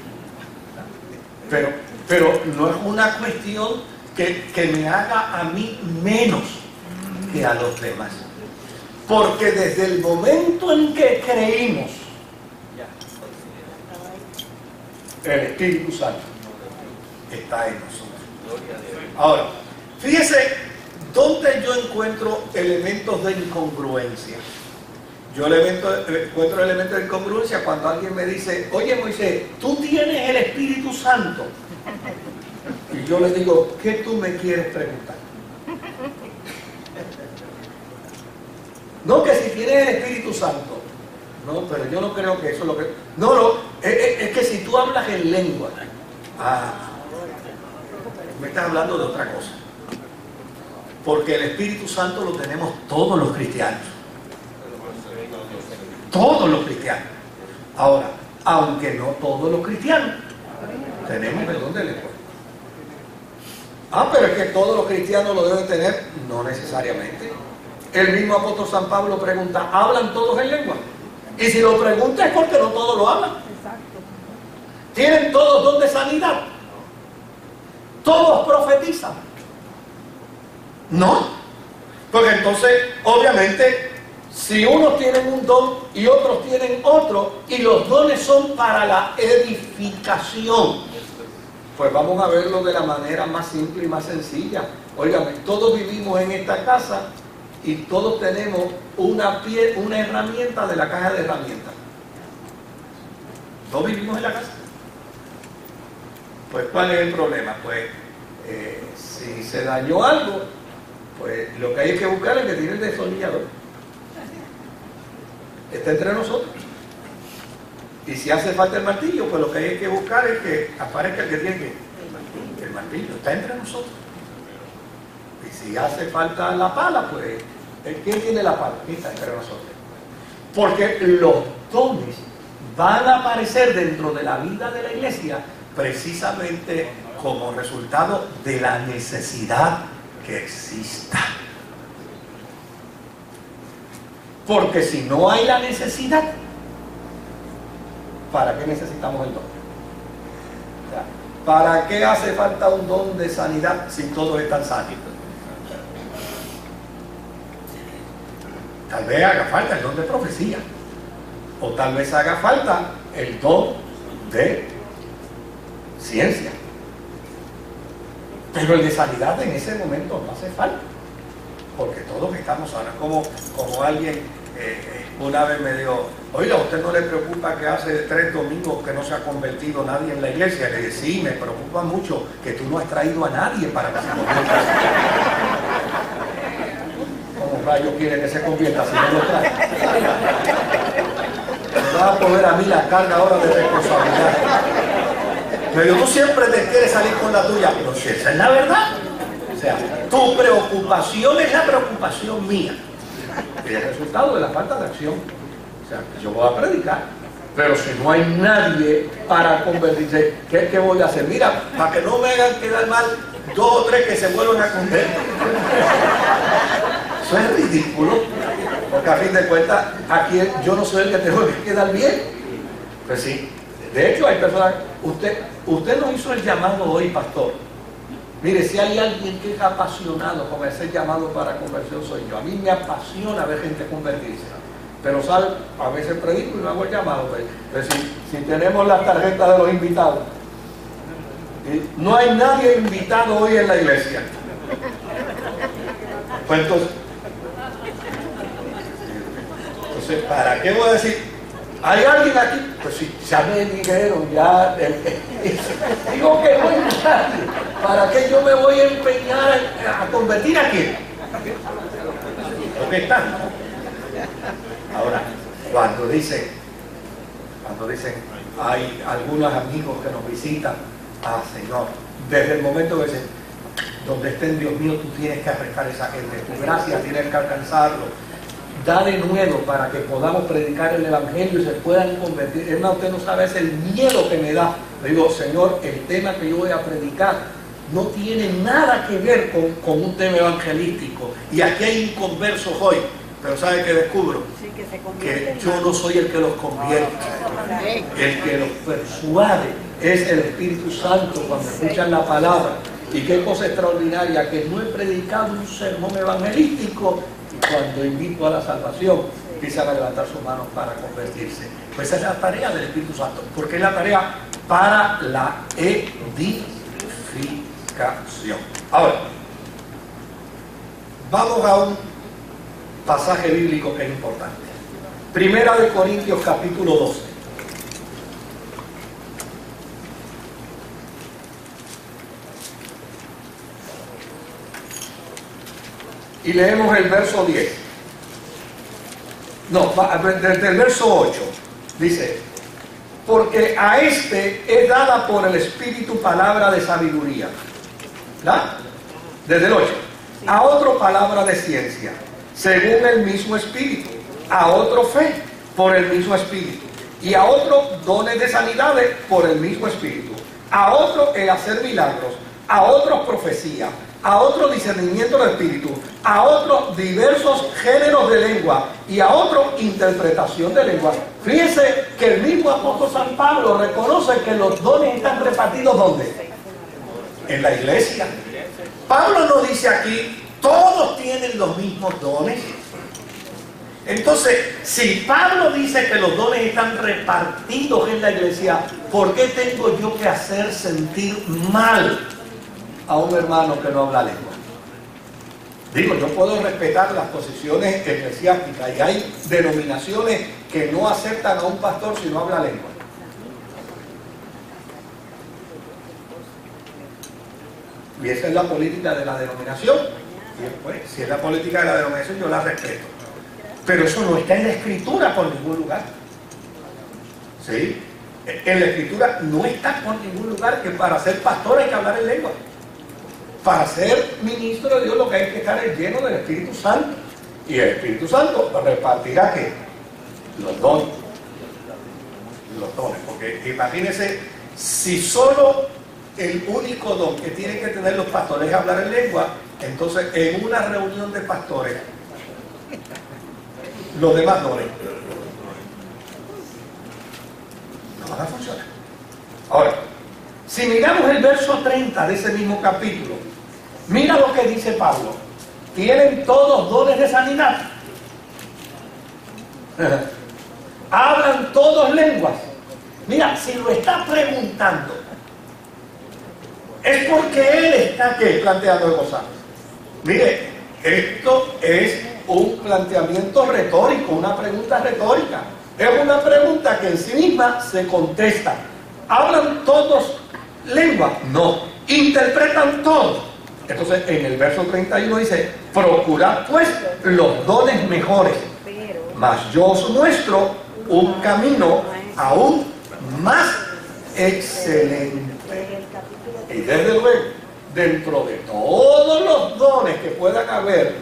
Pero no es una cuestión que me haga a mí menos que a los demás. Porque desde el momento en que creímos, el Espíritu Santo está en nosotros. Ahora, fíjese, ¿dónde yo encuentro elementos de incongruencia? Yo encuentro elementos de incongruencia cuando alguien me dice, oye Moisés, tú tienes el Espíritu Santo. Y yo le digo, ¿qué tú me quieres preguntar? No, que si tienes el Espíritu Santo. No, pero yo no creo que eso es lo que... No, es que si tú hablas en lengua. Me estás hablando de otra cosa. Porque el Espíritu Santo lo tenemos todos los cristianos. Todos los cristianos. Ahora, aunque no todos los cristianos tenemos el don de lengua. Pero es que todos los cristianos lo deben tener. No necesariamente. El mismo apóstol San Pablo pregunta, ¿hablan todos en lengua? Y si lo pregunta es porque no todos lo hablan. ¿Tienen todos don de sanidad? ¿Todos profetizan? No. Porque entonces, obviamente, si unos tienen un don y otros tienen otro, y los dones son para la edificación, pues vamos a verlo de la manera más simple y más sencilla. Óigame, todos vivimos en esta casa y todos tenemos una herramienta de la caja de herramientas. Todos vivimos en la casa. Pues, ¿cuál es el problema? Pues, si se dañó algo, pues lo que hay que buscar es que tiene el destornillador. Está entre nosotros. Y si hace falta el martillo, pues lo que hay que buscar es que aparezca el que tiene el martillo. Está entre nosotros. Y si hace falta la pala, pues ¿quién tiene la pala? Aquí está entre nosotros. Porque los dones van a aparecer dentro de la vida de la iglesia precisamente como resultado de la necesidad que exista. Porque si no hay la necesidad, ¿para qué necesitamos el don? O sea, ¿para qué hace falta un don de sanidad si todos están sanos? Tal vez haga falta el don de profecía, o tal vez haga falta el don de ciencia, pero el de sanidad en ese momento no hace falta, porque todos estamos sanos. Como alguien una vez me dijo: oiga, ¿a usted no le preocupa que hace 3 domingos que no se ha convertido nadie en la iglesia? Le dije: sí, me preocupa mucho que tú no has traído a nadie para que se convierta. ¿Cómo rayos quiere que se convierta si no lo trae? Me va a poner a mí la carga ahora de responsabilidad. Me dijo: tú siempre te quieres salir con la tuya. Pero si esa es la verdad. O sea, tu preocupación es la preocupación mía. Y es el resultado de la falta de acción. O sea, yo voy a predicar, pero si no hay nadie para convertirse, ¿qué voy a hacer? Mira, para que no me hagan quedar mal 2 o 3 que se vuelvan a convertir. Eso es ridículo, porque a fin de cuentas, aquí yo no soy el que tengo que quedar bien. Pues sí, de hecho hay personas, usted no hizo el llamado hoy, pastor. Mire, si hay alguien que es apasionado con ese llamado para conversión, soy yo. A mí me apasiona ver gente convertirse. Pero sabe, a veces predico y no hago el llamado. Pues si tenemos las tarjetas de los invitados, no hay nadie invitado hoy en la iglesia. Pues entonces, ¿para qué voy a decir? ¿Hay alguien aquí? Pues si ya me dijeron, ya digo que no hay nadie. ¿Para qué yo me voy a empeñar a convertir a quién? ¿Lo que están? Ahora, cuando dicen, hay algunos amigos que nos visitan, Señor, desde el momento que dicen: donde estén, Dios mío, tú tienes que apretar a esa gente, tu gracia tienes que alcanzarlo. Dale nuevo para que podamos predicar el evangelio y se puedan convertir. Es más, usted no sabe, es el miedo que me da. Le digo: Señor, el tema que yo voy a predicar no tiene nada que ver con un tema evangelístico. Y aquí hay inconversos hoy. Pero ¿sabe qué descubro? Sí, que yo no soy el que los convierte. El que los persuade es el Espíritu Santo cuando escuchan la palabra. Y qué cosa extraordinaria, que no he predicado un sermón evangelístico y cuando invito a la salvación empiezan a levantar sus manos para convertirse. Pues esa es la tarea del Espíritu Santo, porque es la tarea para la edificación. Ahora, vamos a un pasaje bíblico que es importante. Primera de Corintios capítulo 12. Y leemos el verso 10. No, desde el verso 8. Dice: porque a este es dada por el Espíritu palabra de sabiduría. ¿Verdad? Desde el 8. A otro palabra de ciencia, según el mismo Espíritu. A otro fe, por el mismo Espíritu. Y a otro dones de sanidades, por el mismo Espíritu. A otro el hacer milagros. A otros profecía. A otro discernimiento del Espíritu. A otros diversos géneros de lengua. Y a otro interpretación de lengua. Fíjense que el mismo apóstol San Pablo reconoce que los dones están repartidos ¿dónde? En la iglesia. Pablo no dice aquí: todos tienen los mismos dones. Entonces, si Pablo dice que los dones están repartidos en la iglesia, ¿por qué tengo yo que hacer sentir mal a un hermano que no habla lengua? Digo, yo puedo respetar las posiciones eclesiásticas y hay denominaciones que no aceptan a un pastor si no habla lengua. Y esa es la política de la denominación. Y pues, si es la política de la denominación, yo la respeto. Pero eso no está en la Escritura por ningún lugar. ¿Sí? En la Escritura no está por ningún lugar que para ser pastor hay que hablar en lengua. Para ser ministro de Dios lo que hay que estar es lleno del Espíritu Santo. Y el Espíritu Santo repartirá ¿qué? Los dones. Los dones. Porque imagínense, si solo el único don que tienen que tener los pastores es hablar en lengua, entonces en una reunión de pastores, los demás dones no van a funcionar. Ahora, si miramos el verso 30 de ese mismo capítulo, mira lo que dice Pablo. ¿Tienen todos dones de sanidad? ¿Hablan todos lenguas? Mira, si lo está preguntando, es porque él está ¿qué? Planteando cosas. Mire, esto es un planteamiento retórico, una pregunta retórica. Es una pregunta que en sí misma se contesta. ¿Hablan todos lenguas? No. ¿Interpretan todos? Entonces en el verso 31 dice: procurad pues los dones mejores, mas yo os muestro un camino aún más excelente. Y desde luego, dentro de todos los dones que puedan haber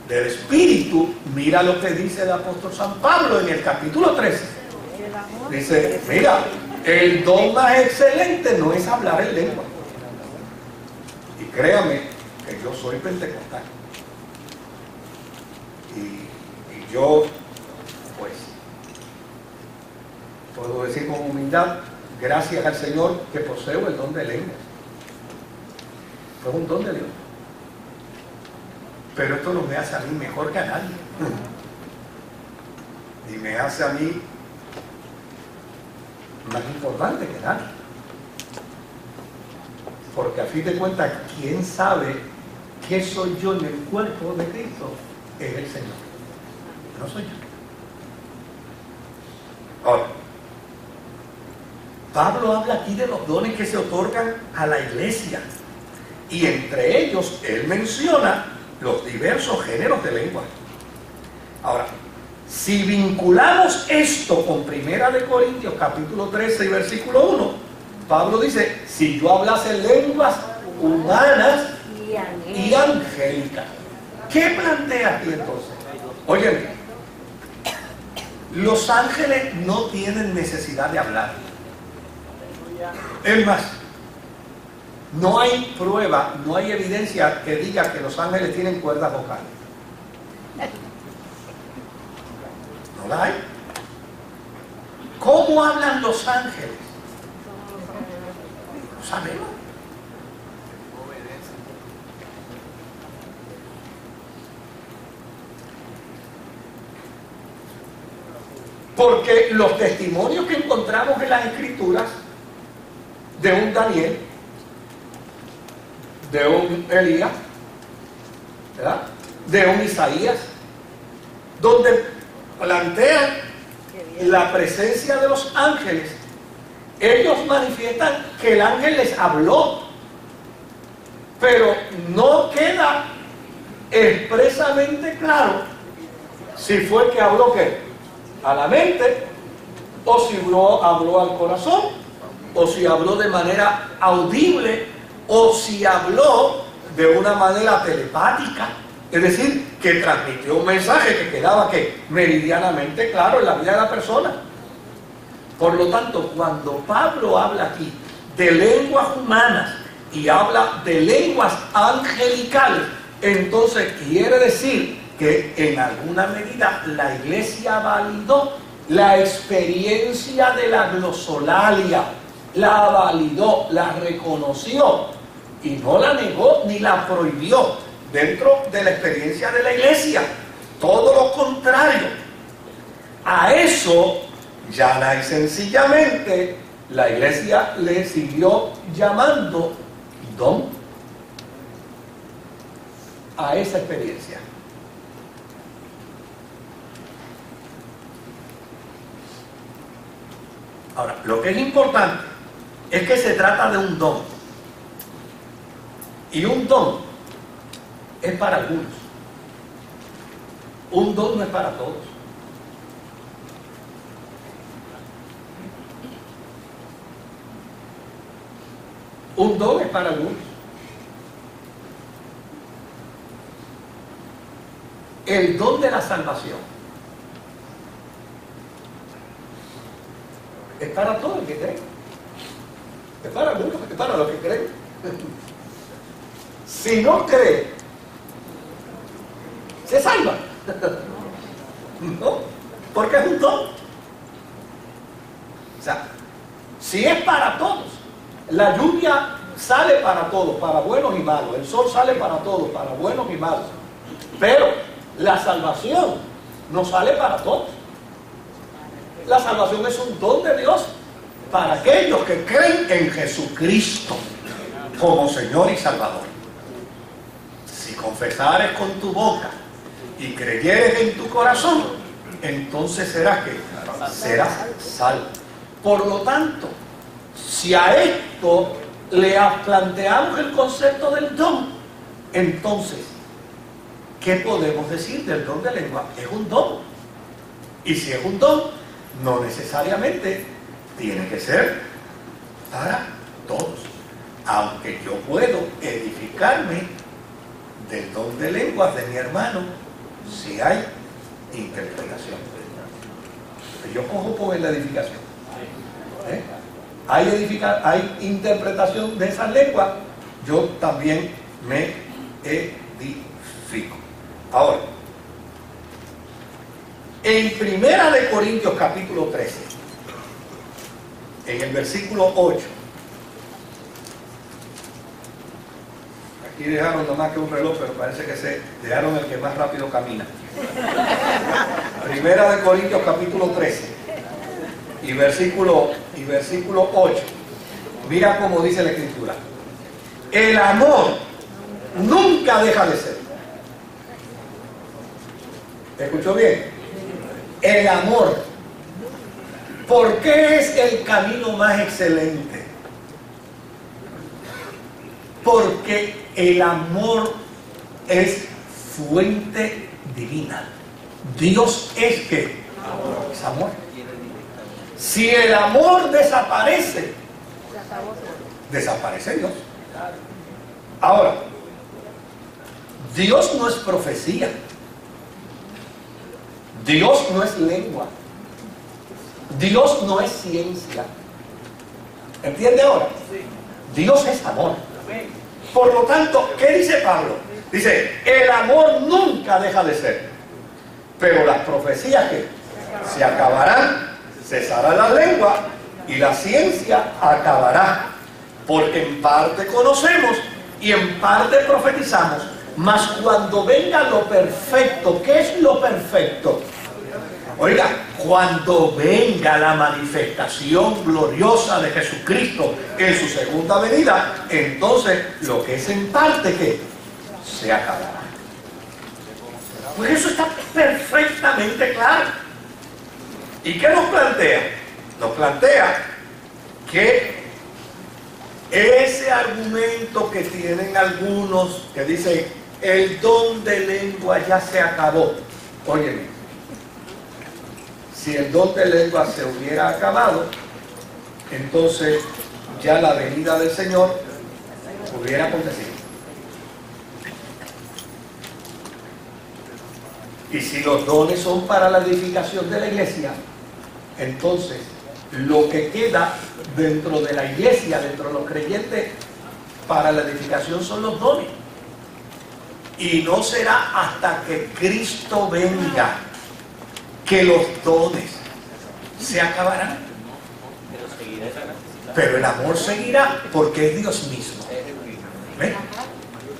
del Espíritu, mira lo que dice el apóstol San Pablo en el capítulo 13. Dice, mira, el don más excelente no es hablar en lengua. Y créame que yo soy pentecostal. Y yo, pues, puedo decir con humildad, gracias al Señor que poseo el don de lengua. Fue un don de Dios. Pero esto no me hace a mí mejor que a nadie. Ni me hace a mí más importante que nadie. Porque a fin de cuentas, ¿quién sabe qué soy yo en el cuerpo de Cristo? Es el Señor. No soy yo. Ahora, Pablo habla aquí de los dones que se otorgan a la iglesia. Y entre ellos, él menciona los diversos géneros de lengua. Ahora, si vinculamos esto con 1 Corintios capítulo 13 y versículo 1, Pablo dice, si yo hablase lenguas humanas y angélicas. ¿Qué plantea aquí entonces? Óyeme, los ángeles no tienen necesidad de hablar. Es más, no hay prueba, no hay evidencia que diga que los ángeles tienen cuerdas vocales. No la hay. ¿Cómo hablan los ángeles? No sabemos. Porque los testimonios que encontramos en las Escrituras de un Daniel, de un Elías, ¿verdad?, de un Isaías, donde plantean la presencia de los ángeles, ellos manifiestan que el ángel les habló, pero no queda expresamente claro si fue que habló ¿qué? A la mente, o si habló al corazón, o si habló de manera audible, o si habló de una manera telepática, es decir, que transmitió un mensaje que quedaba ¿qué? Meridianamente claro en la vida de la persona. Por lo tanto, cuando Pablo habla aquí de lenguas humanas y habla de lenguas angelicales, entonces quiere decir que en alguna medida la iglesia validó la experiencia de la glosolalia, la validó, la reconoció y no la negó ni la prohibió dentro de la experiencia de la iglesia. Todo lo contrario. A eso llana y sencillamente la iglesia le siguió llamando don a esa experiencia. Ahora, lo que es importante es que se trata de un don. Y un don es para algunos. Un don no es para todos. Un don es para algunos. El don de la salvación Es para todos los que creen. Es para algunos, es para los que creen. Si no cree, se salva. No, porque es un don. O sea, si es para todos, la lluvia sale para todos, para buenos y malos. El sol sale para todos, para buenos y malos. Pero la salvación no sale para todos. La salvación es un don de Dios para aquellos que creen en Jesucristo como Señor y Salvador. Si confesares con tu boca y creyeres en tu corazón, entonces serás salvo. Por lo tanto, si a esto le planteamos el concepto del don, entonces, ¿qué podemos decir del don de lengua? Es un don. Y si es un don, no necesariamente tiene que ser para todos. Aunque yo puedo edificarme del don de lenguas de mi hermano si hay interpretación. Yo cojo con la edificación. Hay interpretación de esas lenguas, yo también me edifico. Ahora, en Primera de Corintios capítulo 13, en el versículo 8, aquí dejaron nomás que un reloj, pero parece que se dejaron el que más rápido camina. Primera de Corintios capítulo 13 y versículo 8. Mira cómo dice la Escritura: el amor nunca deja de ser. ¿Escuchó bien? El amor. ¿Por qué es el camino más excelente? Porque el amor es fuente divina. Dios es ¿qué? Es amor. Si el amor desaparece, desaparece Dios. Ahora, Dios no es profecía. Dios no es lengua. Dios no es ciencia. ¿Entiende ahora? Dios es amor. Por lo tanto, ¿qué dice Pablo? Dice, el amor nunca deja de ser. Pero las profecías que se acabarán, cesará la lengua y la ciencia acabará. Porque en parte conocemos y en parte profetizamos. Mas cuando venga lo perfecto, ¿qué es lo perfecto? Oiga, cuando venga la manifestación gloriosa de Jesucristo en su segunda venida, entonces lo que es en parte, ¿qué? Se acabará. Pues eso está perfectamente claro. ¿Y qué nos plantea? Nos plantea que ese argumento que tienen algunos que dicen el don de lengua ya se acabó. Óyeme, si el don de lengua se hubiera acabado, entonces ya la venida del Señor hubiera acontecido. Y si los dones son para la edificación de la iglesia, entonces lo que queda dentro de la iglesia, dentro de los creyentes, para la edificación son los dones. Y no será hasta que Cristo venga que los dones se acabarán. Pero el amor seguirá porque es Dios mismo. ¿Ven?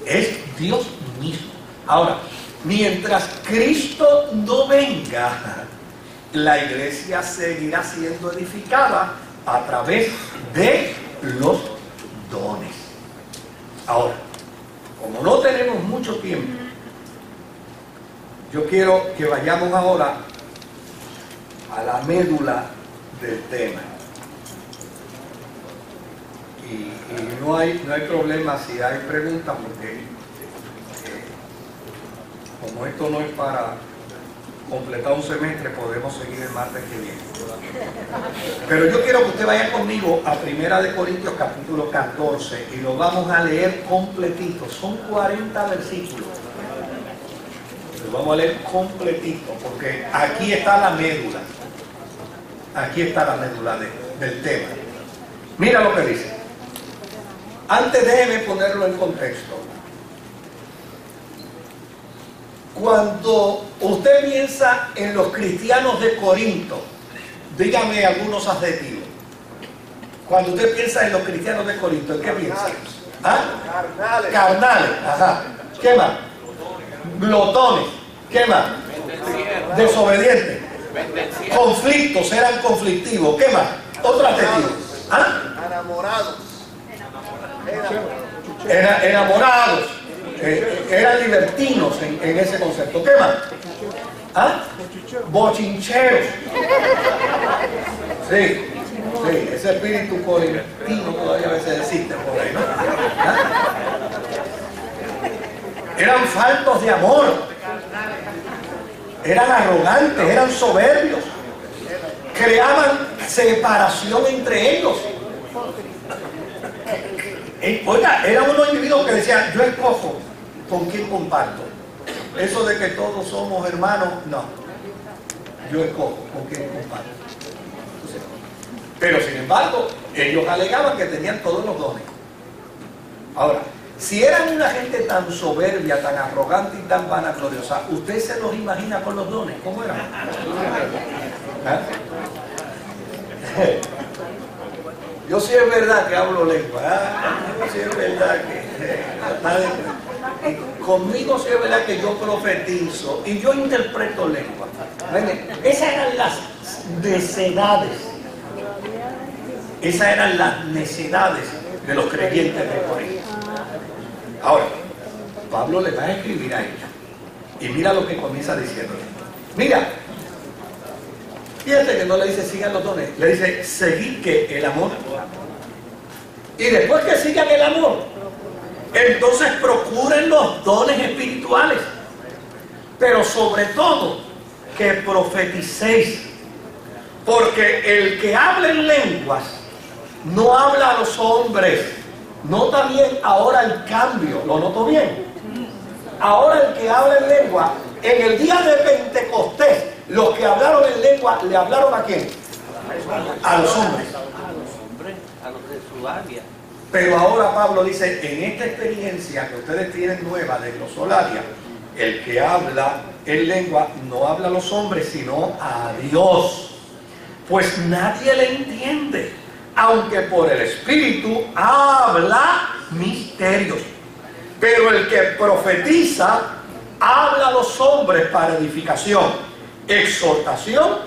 Es Dios mismo. Ahora, mientras Cristo no venga, la iglesia seguirá siendo edificada a través de los dones. Ahora, como no tenemos mucho tiempo, yo quiero que vayamos ahora a la médula del tema. Y no hay problema si hay preguntas, porque como esto no es para completar un semestre, podemos seguir el martes que viene. Pero yo quiero que usted vaya conmigo a Primera de Corintios capítulo 14 y lo vamos a leer completito. Son 40 versículos. Lo vamos a leer completito porque aquí está la médula. Aquí está la médula del tema. Mira lo que dice. Antes déjeme ponerlo en contexto. Cuando usted piensa en los cristianos de Corinto, dígame algunos adjetivos. Cuando usted piensa en los cristianos de Corinto, ¿en qué piensa? ¿Ah? Carnales. Carnales, ajá. ¿Qué más? Glotones. ¿Qué más? Desobedientes. Conflictos, eran conflictivos. ¿Qué más? Otro adjetivo. ¿Ah? Enamorados. Enamorados. Eran libertinos en ese concepto. ¿Qué más? ¿Ah? Bochincheros. Sí, sí, ese espíritu corintino todavía a veces existe por ahí, ¿no? ¿Ah? Eran faltos de amor. Eran arrogantes, eran soberbios. Creaban separación entre ellos. Oiga, era unos individuos que decían, yo escojo con quién comparto. Eso de que todos somos hermanos, no. Yo escojo con quién comparto. Pero sin embargo, ellos alegaban que tenían todos los dones. Ahora, si eran una gente tan soberbia, tan arrogante y tan vanagloriosa, ¿usted se los imagina con los dones? ¿Cómo eran? ¿Ah? Yo sí es verdad que hablo lengua, yo sí es verdad que conmigo sí es verdad que yo profetizo y yo interpreto lengua. Esas eran las necedades. Esas eran las necedades de los creyentes de Corinto. Ahora, Pablo le va a escribir a ellos. Y mira lo que comienza diciendo. Mira, fíjate que no le dice sigan los dones, le dice seguid que el amor. Y después que sigan el amor, entonces procuren los dones espirituales. Pero sobre todo, que profeticéis. Porque el que habla en lenguas no habla a los hombres. Nota bien ahora el cambio, ¿lo noto bien? Ahora el que habla en lengua, en el día de Pentecostés, los que hablaron en lengua, ¿le hablaron a quién? A los hombres. A los de su área. Pero ahora Pablo dice, en esta experiencia que ustedes tienen nueva de glosolalia, el que habla en lengua no habla a los hombres, sino a Dios. Pues nadie le entiende, aunque por el Espíritu habla misterios. Pero el que profetiza habla a los hombres para edificación, exhortación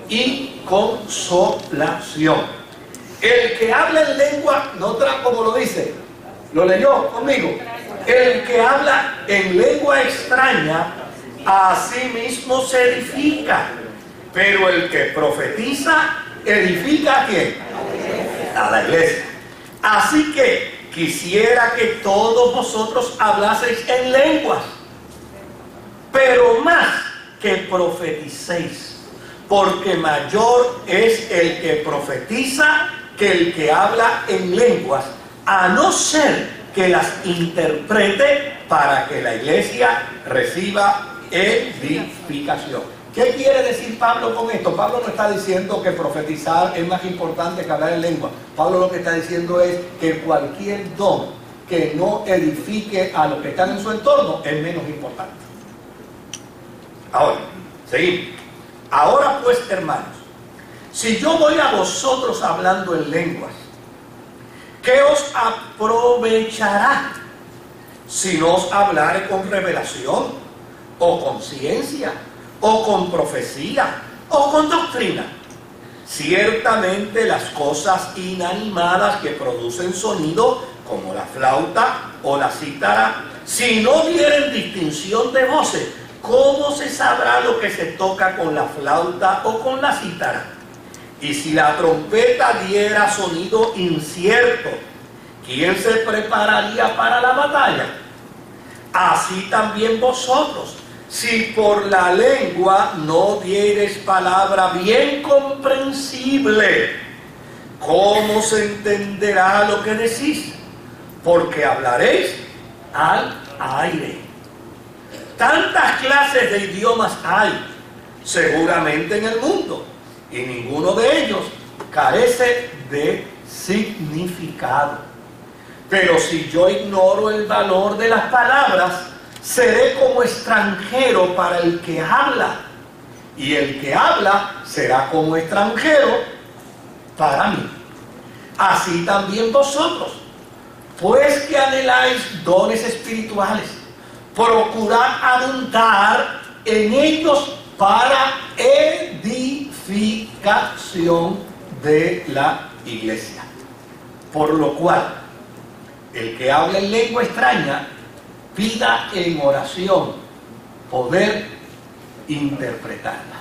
y consolación. El que habla en lengua, nota como lo dice, lo leyó conmigo. El que habla en lengua extraña, a sí mismo se edifica. Pero el que profetiza, edifica ¿a quién? A la iglesia. Así que quisiera que todos vosotros hablaseis en lenguas, pero más que profeticéis, porque mayor es el que profetiza que el que habla en lenguas, a no ser que las interprete para que la iglesia reciba edificación. ¿Qué quiere decir Pablo con esto? Pablo no está diciendo que profetizar es más importante que hablar en lengua. Pablo lo que está diciendo es que cualquier don que no edifique a los que están en su entorno es menos importante. Ahora, seguimos. Ahora pues, hermanos, si yo voy a vosotros hablando en lenguas, ¿qué os aprovechará si no os hablare con revelación, o con ciencia, o con profecía, o con doctrina? Ciertamente las cosas inanimadas que producen sonido, como la flauta o la cítara, si no dieren distinción de voces, ¿cómo se sabrá lo que se toca con la flauta o con la cítara? Y si la trompeta diera sonido incierto, ¿quién se prepararía para la batalla? Así también vosotros, si por la lengua no diereis palabra bien comprensible, ¿cómo se entenderá lo que decís? Porque hablaréis al aire. Tantas clases de idiomas hay, seguramente en el mundo, y ninguno de ellos carece de significado. Pero si yo ignoro el valor de las palabras, seré como extranjero para el que habla, y el que habla será como extranjero para mí. Así también vosotros, pues que anheláis dones espirituales, procurad abundar en ellos para edificación de la iglesia. Por lo cual, el que habla en lengua extraña, pida en oración poder interpretarla.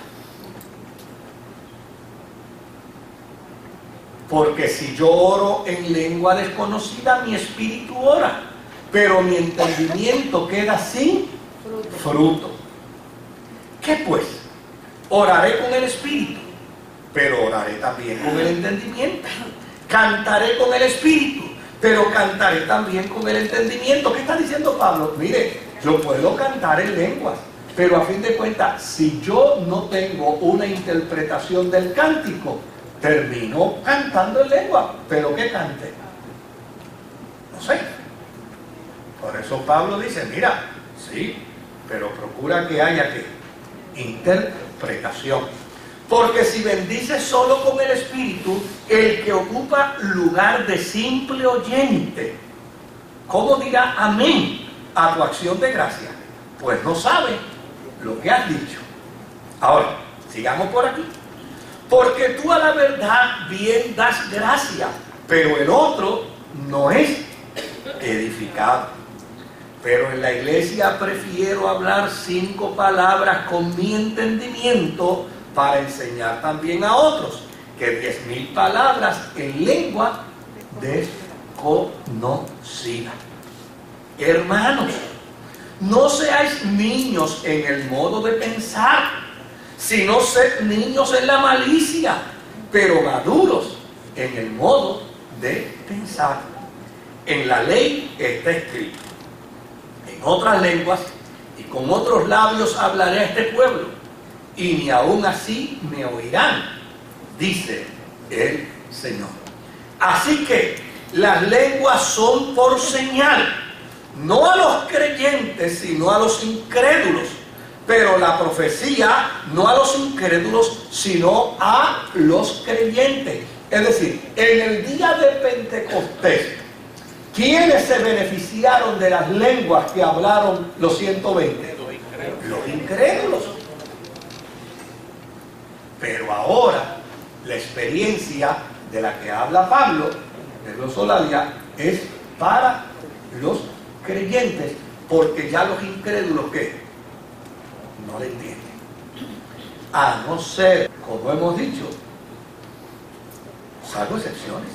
Porque si yo oro en lengua desconocida, mi espíritu ora, pero mi entendimiento queda sin fruto. ¿Qué pues? Oraré con el espíritu, pero oraré también con el entendimiento. Cantaré con el espíritu, pero cantaré también con el entendimiento. ¿Qué está diciendo Pablo? Mire, yo puedo cantar en lenguas, pero a fin de cuentas, si yo no tengo una interpretación del cántico, termino cantando en lengua. ¿Pero qué cante? No sé. Por eso Pablo dice, mira, sí, pero procura que haya interpretación. Porque si bendices solo con el espíritu, el que ocupa lugar de simple oyente, ¿cómo dirá amén a tu acción de gracia? Pues no sabe lo que has dicho. Ahora, sigamos por aquí. Porque tú a la verdad bien das gracia, pero el otro no es edificado. Pero en la iglesia prefiero hablar 5 palabras con mi entendimiento para enseñar también a otros, que 10.000 palabras en lengua desconocida. Hermanos, no seáis niños en el modo de pensar, sino sed niños en la malicia, pero maduros en el modo de pensar. En la ley está escrito: en otras lenguas y con otros labios hablaré a este pueblo, y ni aún así me oirán, dice el Señor. Así que las lenguas son por señal, no a los creyentes, sino a los incrédulos. Pero la profecía no a los incrédulos, sino a los creyentes. Es decir, en el día de Pentecostés, ¿quiénes se beneficiaron de las lenguas que hablaron los 120? Los incrédulos. Pero ahora, la experiencia de la que habla Pablo, de los Solaria, es para los creyentes, porque ya los incrédulos, ¿qué? No le entienden. A no ser, como hemos dicho, salvo excepciones.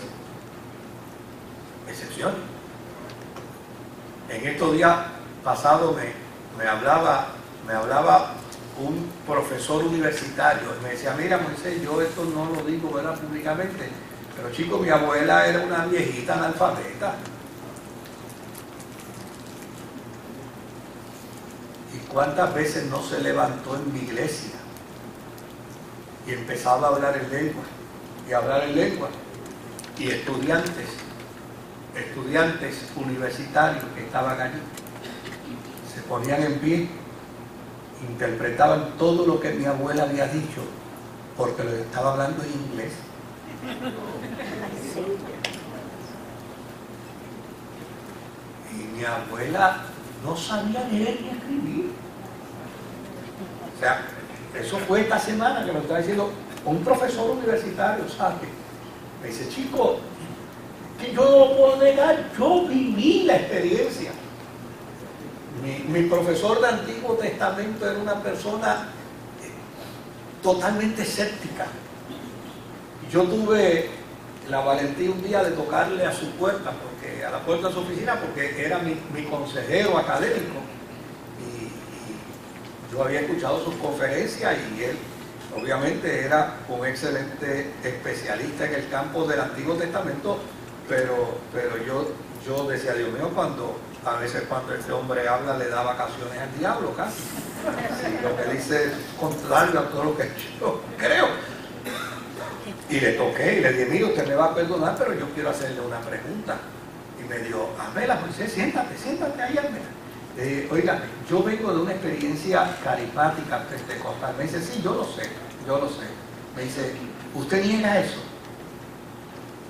Excepciones. En estos días pasados me hablaba un profesor universitario y me decía: mira, Moisés, yo esto no lo digo, ¿verdad?, públicamente, pero chico, mi abuela era una viejita analfabeta. ¿Y cuántas veces no se levantó en mi iglesia y empezaba a hablar en lengua y hablar en lengua? Y estudiantes universitarios que estaban allí se ponían en pie, interpretaban todo lo que mi abuela había dicho, porque lo estaba hablando en inglés. Y mi abuela no sabía leer ni escribir. O sea, eso fue esta semana que me lo estaba diciendo un profesor universitario, ¿sabe? Me dice: chico, que yo no lo puedo negar, yo viví la experiencia. Mi profesor de Antiguo Testamento era una persona totalmente escéptica. Yo tuve la valentía un día de tocarle a su puerta, a la puerta de su oficina, porque era mi consejero académico, y yo había escuchado sus conferencias, y él obviamente era un excelente especialista en el campo del Antiguo Testamento, pero yo decía: Dios mío, a veces cuando este hombre habla le da vacaciones al diablo casi. Sí, lo que dice es contrario a todo lo que yo creo. Y le toqué y le dije, mire, usted me va a perdonar, pero yo quiero hacerle una pregunta. Y me dijo, házmela, Moisés, siéntate ahí, házmela. Le dije, oiga, yo vengo de una experiencia carismática pentecostal. Me dice, sí, yo lo sé. Me dice, ¿usted niega eso?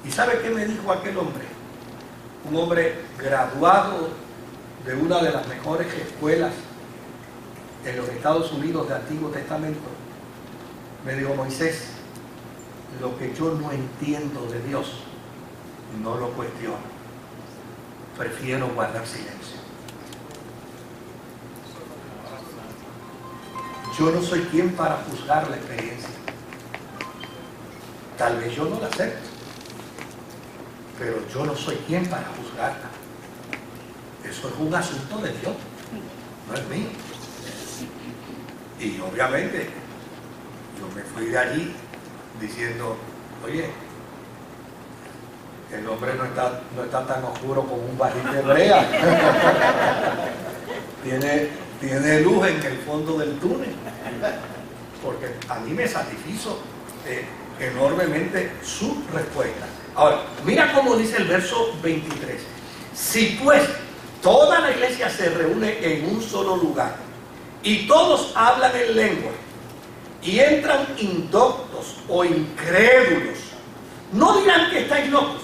¿Y sabe qué me dijo aquel hombre? Un hombre graduado de una de las mejores escuelas en los Estados Unidos de Antiguo Testamento. Me dijo, Moisés, lo que yo no entiendo de Dios, no lo cuestiono. Prefiero guardar silencio. Yo no soy quien para juzgar la experiencia. Tal vez yo no la acepto, pero yo no soy quien para juzgarla. Eso es un asunto de Dios, no es mío. Y obviamente yo me fui de allí diciendo, oye, el hombre no está tan oscuro como un barril de brea. tiene luz en el fondo del túnel. Porque a mí me satisfizo enormemente su respuesta. Ahora, mira cómo dice el verso 23. Si pues toda la iglesia se reúne en un solo lugar y todos hablan en lengua y entran indoctos o incrédulos, no dirán que estáis locos.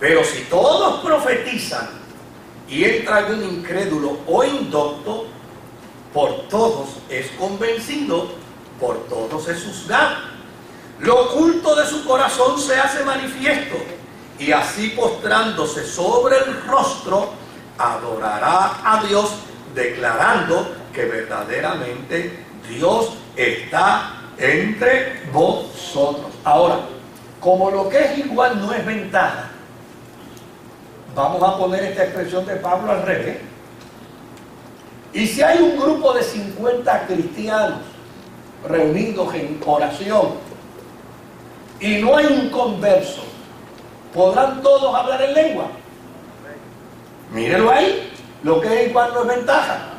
Pero si todos profetizan y entra algún incrédulo o indocto, por todos es convencido, por todos es juzgado. Lo oculto de su corazón se hace manifiesto, y así postrándose sobre el rostro, adorará a Dios, declarando que verdaderamente Dios está entre vosotros. Ahora, como lo que es igual no es ventaja, vamos a poner esta expresión de Pablo al revés. Y si hay un grupo de 50 cristianos reunidos en oración y no hay un converso, ¿podrán todos hablar en lengua? Mírenlo ahí, lo que es igual no es ventaja.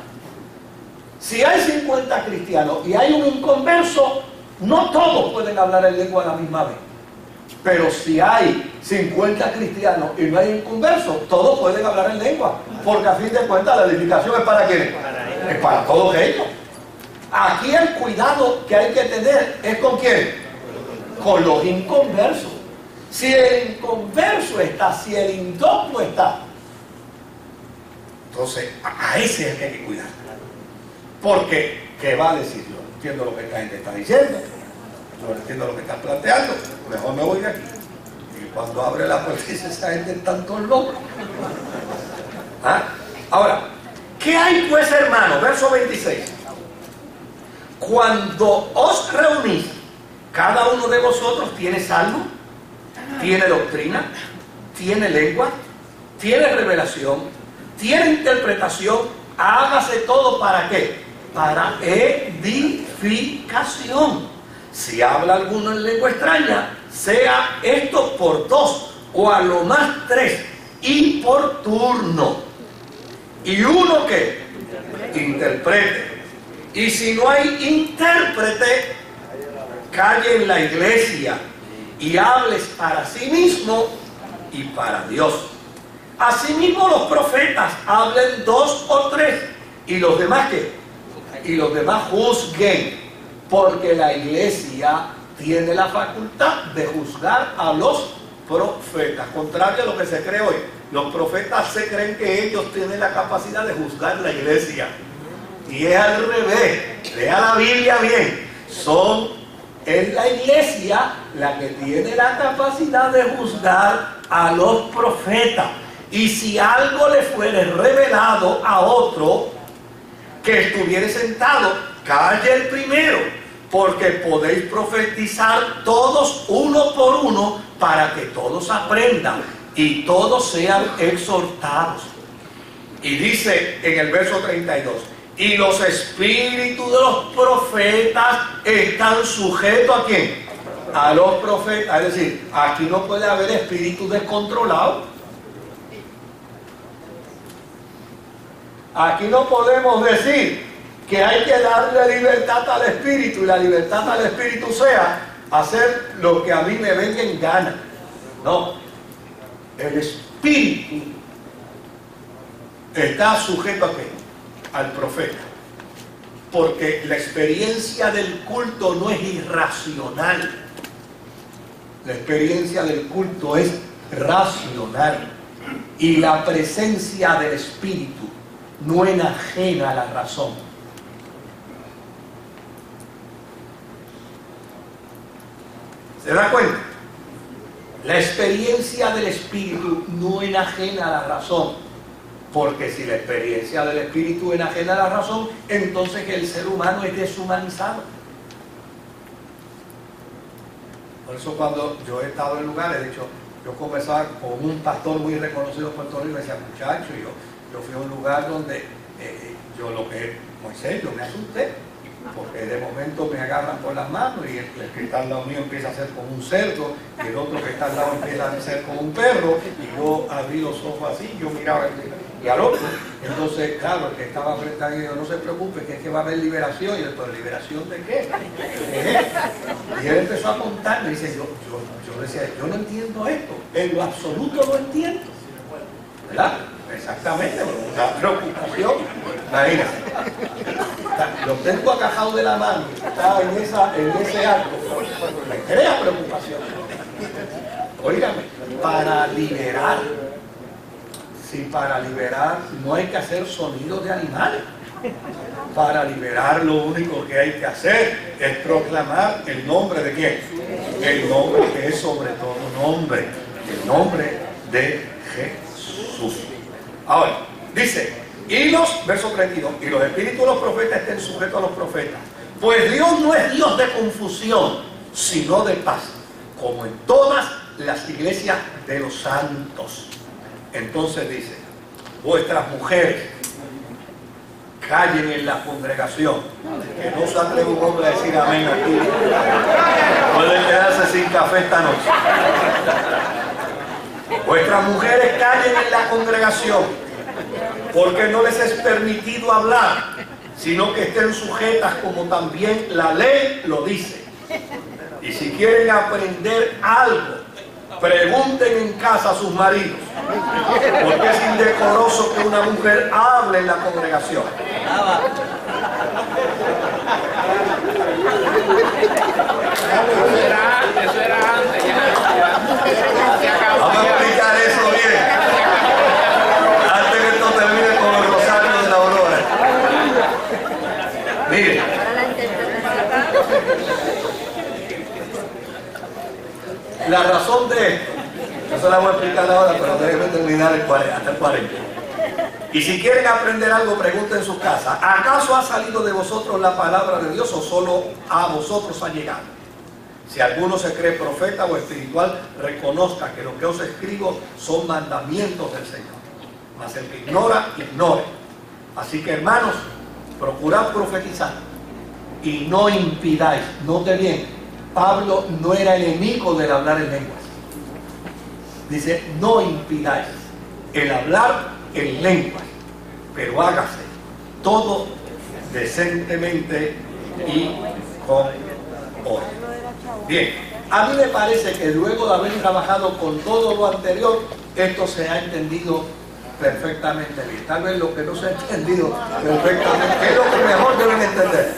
Si hay 50 cristianos y hay un inconverso, no todos pueden hablar en lengua a la misma vez. Pero si hay 50 cristianos y no hay inconverso, todos pueden hablar en lengua. Porque a fin de cuentas la edificación es para quién? Es para todos ellos. Aquí el cuidado que hay que tener es ¿con quién? Con los inconversos. Si el inconverso está, si el indocto está, entonces a ese es el que hay que cuidar. Porque, ¿qué va a decir? Yo no entiendo lo que esta gente está diciendo, yo no entiendo lo que están planteando, mejor me voy de aquí. Y cuando abre la puerta dice, esa gente está todos locos. ¿Ah? Ahora, ¿qué hay pues, hermanos? Verso 26. Cuando os reunís, cada uno de vosotros tiene salmo, tiene doctrina, tiene lengua, tiene revelación, tiene interpretación. Hágase todo ¿para qué? Para edificación. Si habla alguno en lengua extraña, sea esto por 2 o a lo más 3 y por turno. Y uno que interprete. Y si no hay intérprete, calle en la iglesia y hables para sí mismo y para Dios. Asimismo los profetas hablen 2 o 3 y los demás ¿qué? Y los demás juzguen, porque la iglesia tiene la facultad de juzgar a los profetas, contrario a lo que se cree hoy. Los profetas se creen que ellos tienen la capacidad de juzgar la iglesia, y es al revés. Lea la Biblia bien, es la iglesia la que tiene la capacidad de juzgar a los profetas. Y si algo le fuere revelado a otro que estuviere sentado, calle el primero, porque podéis profetizar todos uno por uno, para que todos aprendan y todos sean exhortados. Y dice en el verso 32, y los espíritus de los profetas están sujetos ¿a quién? A los profetas. Es decir, aquí no puede haber espíritus descontrolados. Aquí no podemos decir que hay que darle libertad al espíritu, y la libertad al espíritu sea hacer lo que a mí me venga en gana. No, el espíritu está sujeto a qué? Al profeta, porque la experiencia del culto no es irracional, la experiencia del culto es racional, y la presencia del espíritu no enajena a la razón. ¿Se da cuenta? La experiencia del espíritu no enajena a la razón, porque si la experiencia del espíritu enajena a la razón, entonces el ser humano es deshumanizado. Por eso cuando yo he estado en lugares, de hecho, yo conversaba con un pastor muy reconocido en Puerto Rico y me decía, muchacho, yo fui a un lugar donde yo lo que es Moisés, yo me asusté, porque de momento me agarran por las manos y el que está al lado mío empieza a ser como un cerdo y el otro que está al lado empieza a ser como un perro, y yo abrí los ojos así, yo miraba y al otro. Entonces, claro, el que estaba frente a mí, no se preocupe, que es que va a haber liberación. Y yo, ¿pero liberación de qué? Y él empezó a contarme y dice, yo decía, yo no entiendo esto, en lo absoluto lo entiendo, ¿verdad? Exactamente, una preocupación. Imagínate, lo tengo acajado de la mano, está en ese acto, me crea preocupación. Óigame, para liberar, si para liberar no hay que hacer sonidos de animales, para liberar lo único que hay que hacer es proclamar el nombre de ¿quién? El nombre que es sobre todo nombre, el nombre de Jesús. Ahora, dice, verso 32, y los espíritus de los profetas estén sujetos a los profetas, pues Dios no es Dios de confusión, sino de paz, como en todas las iglesias de los santos. Entonces dice, vuestras mujeres callen en la congregación, que no se atreve un hombre a decir amén aquí, pueden quedarse sin café esta noche. Vuestras mujeres callen en la congregación, porque no les es permitido hablar, sino que estén sujetas como también la ley lo dice. Y si quieren aprender algo, pregunten en casa a sus maridos, porque es indecoroso que una mujer hable en la congregación. Eso era antes, Vamos a explicar eso bien, antes que esto termine con el rosario de la aurora. Mire, la razón de esto, yo se la voy a explicar ahora, pero déjenme terminar hasta el 40. Y si quieren aprender algo, pregunten en su casa, ¿acaso ha salido de vosotros la palabra de Dios o solo a vosotros ha llegado? Si alguno se cree profeta o espiritual, reconozca que lo que os escribo son mandamientos del Señor. Mas el que ignora, ignore. Así que, hermanos, procurad profetizar y no impidáis. Note bien, Pablo no era enemigo del hablar en lenguas. Dice, no impidáis el hablar en lenguas, pero hágase todo decentemente y con orden. Bien, a mí me parece que luego de haber trabajado con todo lo anterior, esto se ha entendido perfectamente bien. Tal vez lo que no se ha entendido perfectamente es lo que mejor deben entender.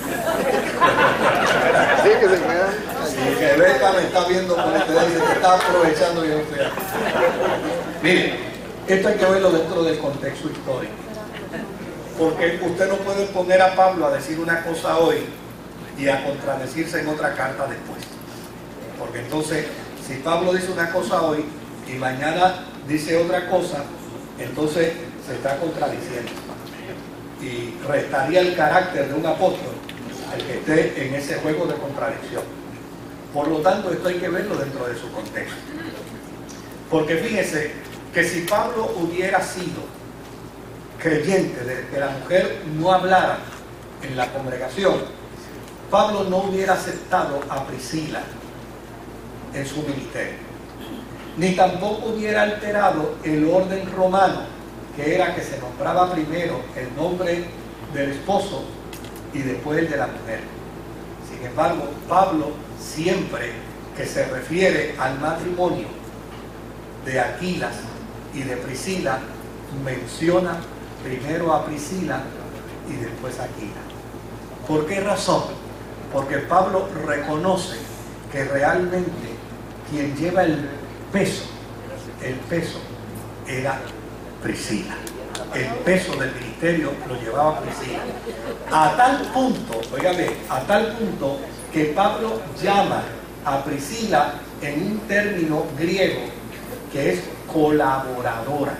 Sí, que se queda. Sí, que Beca me está viendo por este lado y se está aprovechando y usted. Miren, esto hay que verlo dentro del contexto histórico. Porque usted no puede poner a Pablo a decir una cosa hoy y a contradecirse en otra carta después. Porque entonces, si Pablo dice una cosa hoy y mañana dice otra cosa, entonces se está contradiciendo. Y restaría el carácter de un apóstol al que esté en ese juego de contradicción. Por lo tanto, esto hay que verlo dentro de su contexto. Porque fíjese que si Pablo hubiera sido creyente de que la mujer no hablara en la congregación, Pablo no hubiera aceptado a Priscila en su ministerio, ni tampoco hubiera alterado el orden romano, que era que se nombraba primero el nombre del esposo y después el de la mujer. Sin embargo, Pablo siempre que se refiere al matrimonio de Aquilas y de Priscila, menciona primero a Priscila y después a Aquila. ¿Por qué razón? Porque Pablo reconoce que realmente quien lleva el peso era Priscila. El peso del ministerio lo llevaba Priscila. A tal punto, óigame, a tal punto que Pablo llama a Priscila en un término griego que es colaboradora.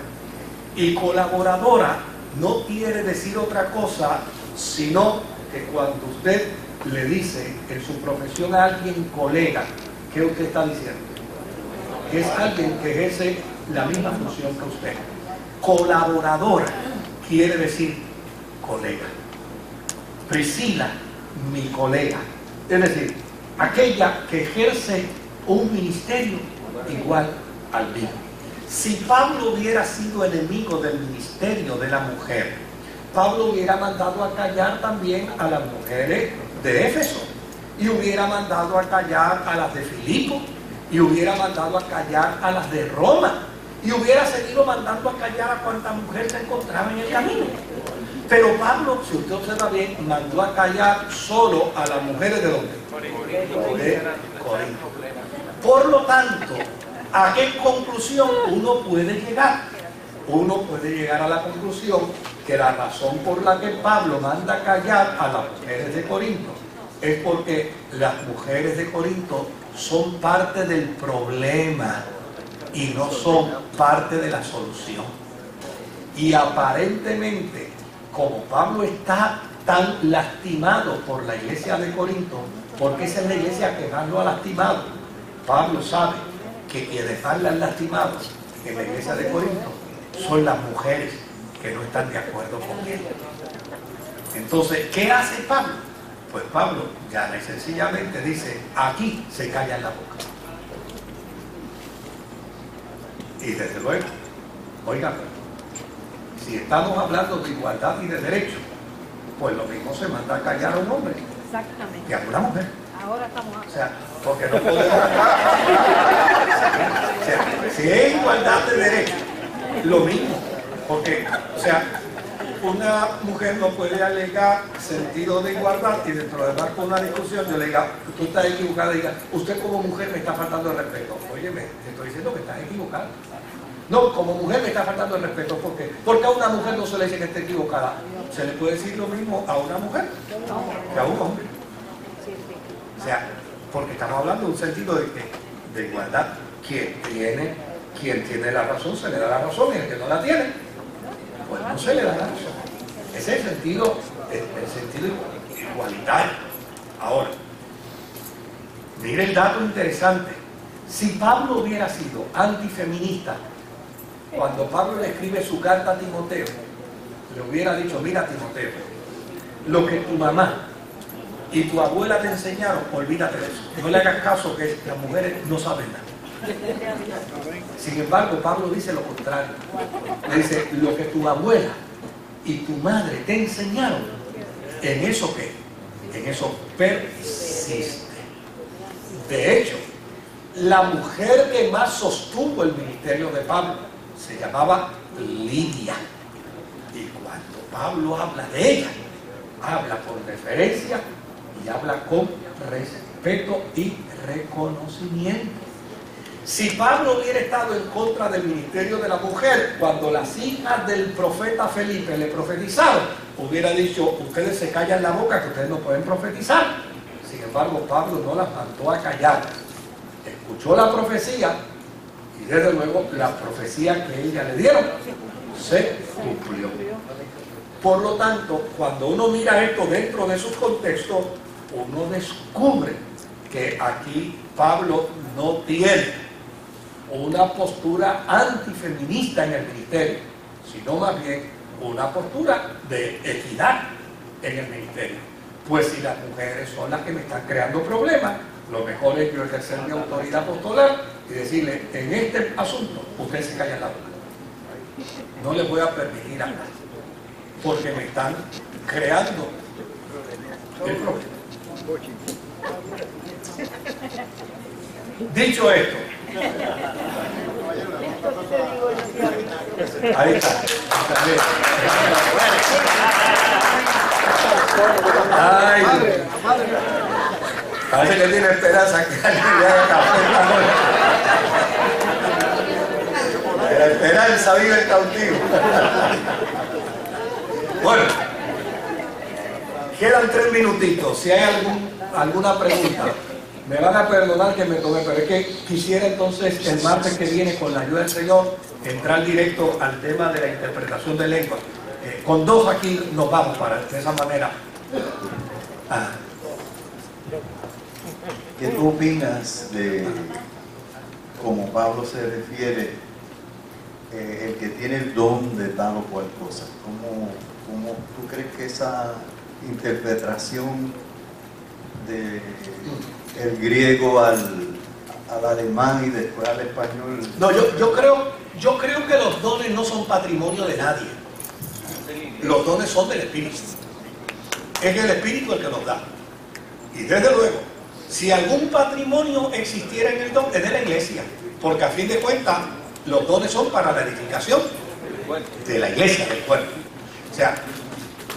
Y colaboradora no quiere decir otra cosa, sino que cuando usted le dice en su profesión a alguien colega, ¿qué usted está diciendo? Que es alguien que ejerce la misma función que usted. Colaboradora quiere decir colega. Priscila, mi colega. Es decir, aquella que ejerce un ministerio igual al mío. Si Pablo hubiera sido enemigo del ministerio de la mujer, Pablo hubiera mandado a callar también a las mujeres de Éfeso, y hubiera mandado a callar a las de Filipo, y hubiera mandado a callar a las de Roma, y hubiera seguido mandando a callar a cuanta mujer se encontraba en el camino. Pero Pablo, si usted observa bien, mandó a callar solo a las mujeres de ¿dónde? De Corinto. Por lo tanto, ¿a qué conclusión uno puede llegar? Uno puede llegar a la conclusión que la razón por la que Pablo manda a callar a las mujeres de Corinto es porque las mujeres de Corinto son parte del problema y no son parte de la solución. Y aparentemente, como Pablo está tan lastimado por la iglesia de Corinto, porque esa es la iglesia que más lo ha lastimado, Pablo sabe que quienes más la han lastimado en la iglesia de Corinto son las mujeres que no están de acuerdo con él. Entonces, ¿qué hace Pablo? Pues Pablo ya y sencillamente dice, aquí se calla en la boca. Y desde luego, oigan, si estamos hablando de igualdad y de derechos, pues lo mismo se manda a callar a un hombre. Exactamente. Que a una mujer. Ahora estamos O sea, porque no podemos... O sea, si es igualdad de derechos, lo mismo. Porque, o sea, una mujer no puede alegar sentido de igualdad y dentro de marco una discusión yo le diga, tú estás equivocada, y diga, usted como mujer me está faltando el respeto. Óyeme, te estoy diciendo que estás equivocada. No, como mujer me está faltando el respeto. ¿Por qué? Porque a una mujer no se le dice que esté equivocada. Se le puede decir lo mismo a una mujer que a un hombre. O sea, porque estamos hablando de un sentido de igualdad. Quien tiene la razón se le da la razón, y el que no la tiene, pues no se le da la razón. Ese es el sentido igualitario. Ahora, mire el dato interesante. Si Pablo hubiera sido antifeminista, cuando Pablo le escribe su carta a Timoteo, le hubiera dicho, mira Timoteo, lo que tu mamá y tu abuela te enseñaron, olvídate de eso. No le hagas caso que las mujeres no saben nada. Sin embargo, Pablo dice lo contrario. Le dice, lo que tu abuela y tu madre te enseñaron, en eso ¿qué? En eso persiste. De hecho, la mujer que más sostuvo el ministerio de Pablo se llamaba Lidia. Y cuando Pablo habla de ella, habla con referencia y habla con respeto y reconocimiento. Si Pablo hubiera estado en contra del ministerio de la mujer, cuando las hijas del profeta Felipe le profetizaron, hubiera dicho, ustedes se callan la boca, que ustedes no pueden profetizar. Sin embargo, Pablo no las mandó a callar. Escuchó la profecía y desde luego la profecía que ella le dieron se cumplió. Por lo tanto, cuando uno mira esto dentro de sus contextos, uno descubre que aquí Pablo no tiene una postura antifeminista en el ministerio, sino más bien una postura de equidad en el ministerio. Pues si las mujeres son las que me están creando problemas, lo mejor es yo ejercer mi autoridad apostolar y decirle, en este asunto, usted se calla la boca. No les voy a permitir hablar, porque me están creando El problema. Dicho esto, ahí está. Ay, parece que tiene esperanza que alguien le haga café esta noche. La esperanza vive en cautivo. Bueno, quedan 3 minutitos. Si hay alguna pregunta, me van a perdonar que me tome, pero es que quisiera entonces el martes que viene, con la ayuda del Señor, entrar directo al tema de la interpretación de lenguas. Con 2 aquí nos vamos de esa manera. ¿Qué tú opinas de como Pablo se refiere, el que tiene el don de tal o cual cosa? ¿Cómo tú crees que esa interpretación del griego al alemán y después al español? No, yo creo que los dones no son patrimonio de nadie. Los dones son del Espíritu. Es el Espíritu el que los da. Y desde luego, si algún patrimonio existiera en el don, es de la iglesia. Porque a fin de cuentas, los dones son para la edificación de la iglesia, del cuerpo. O sea,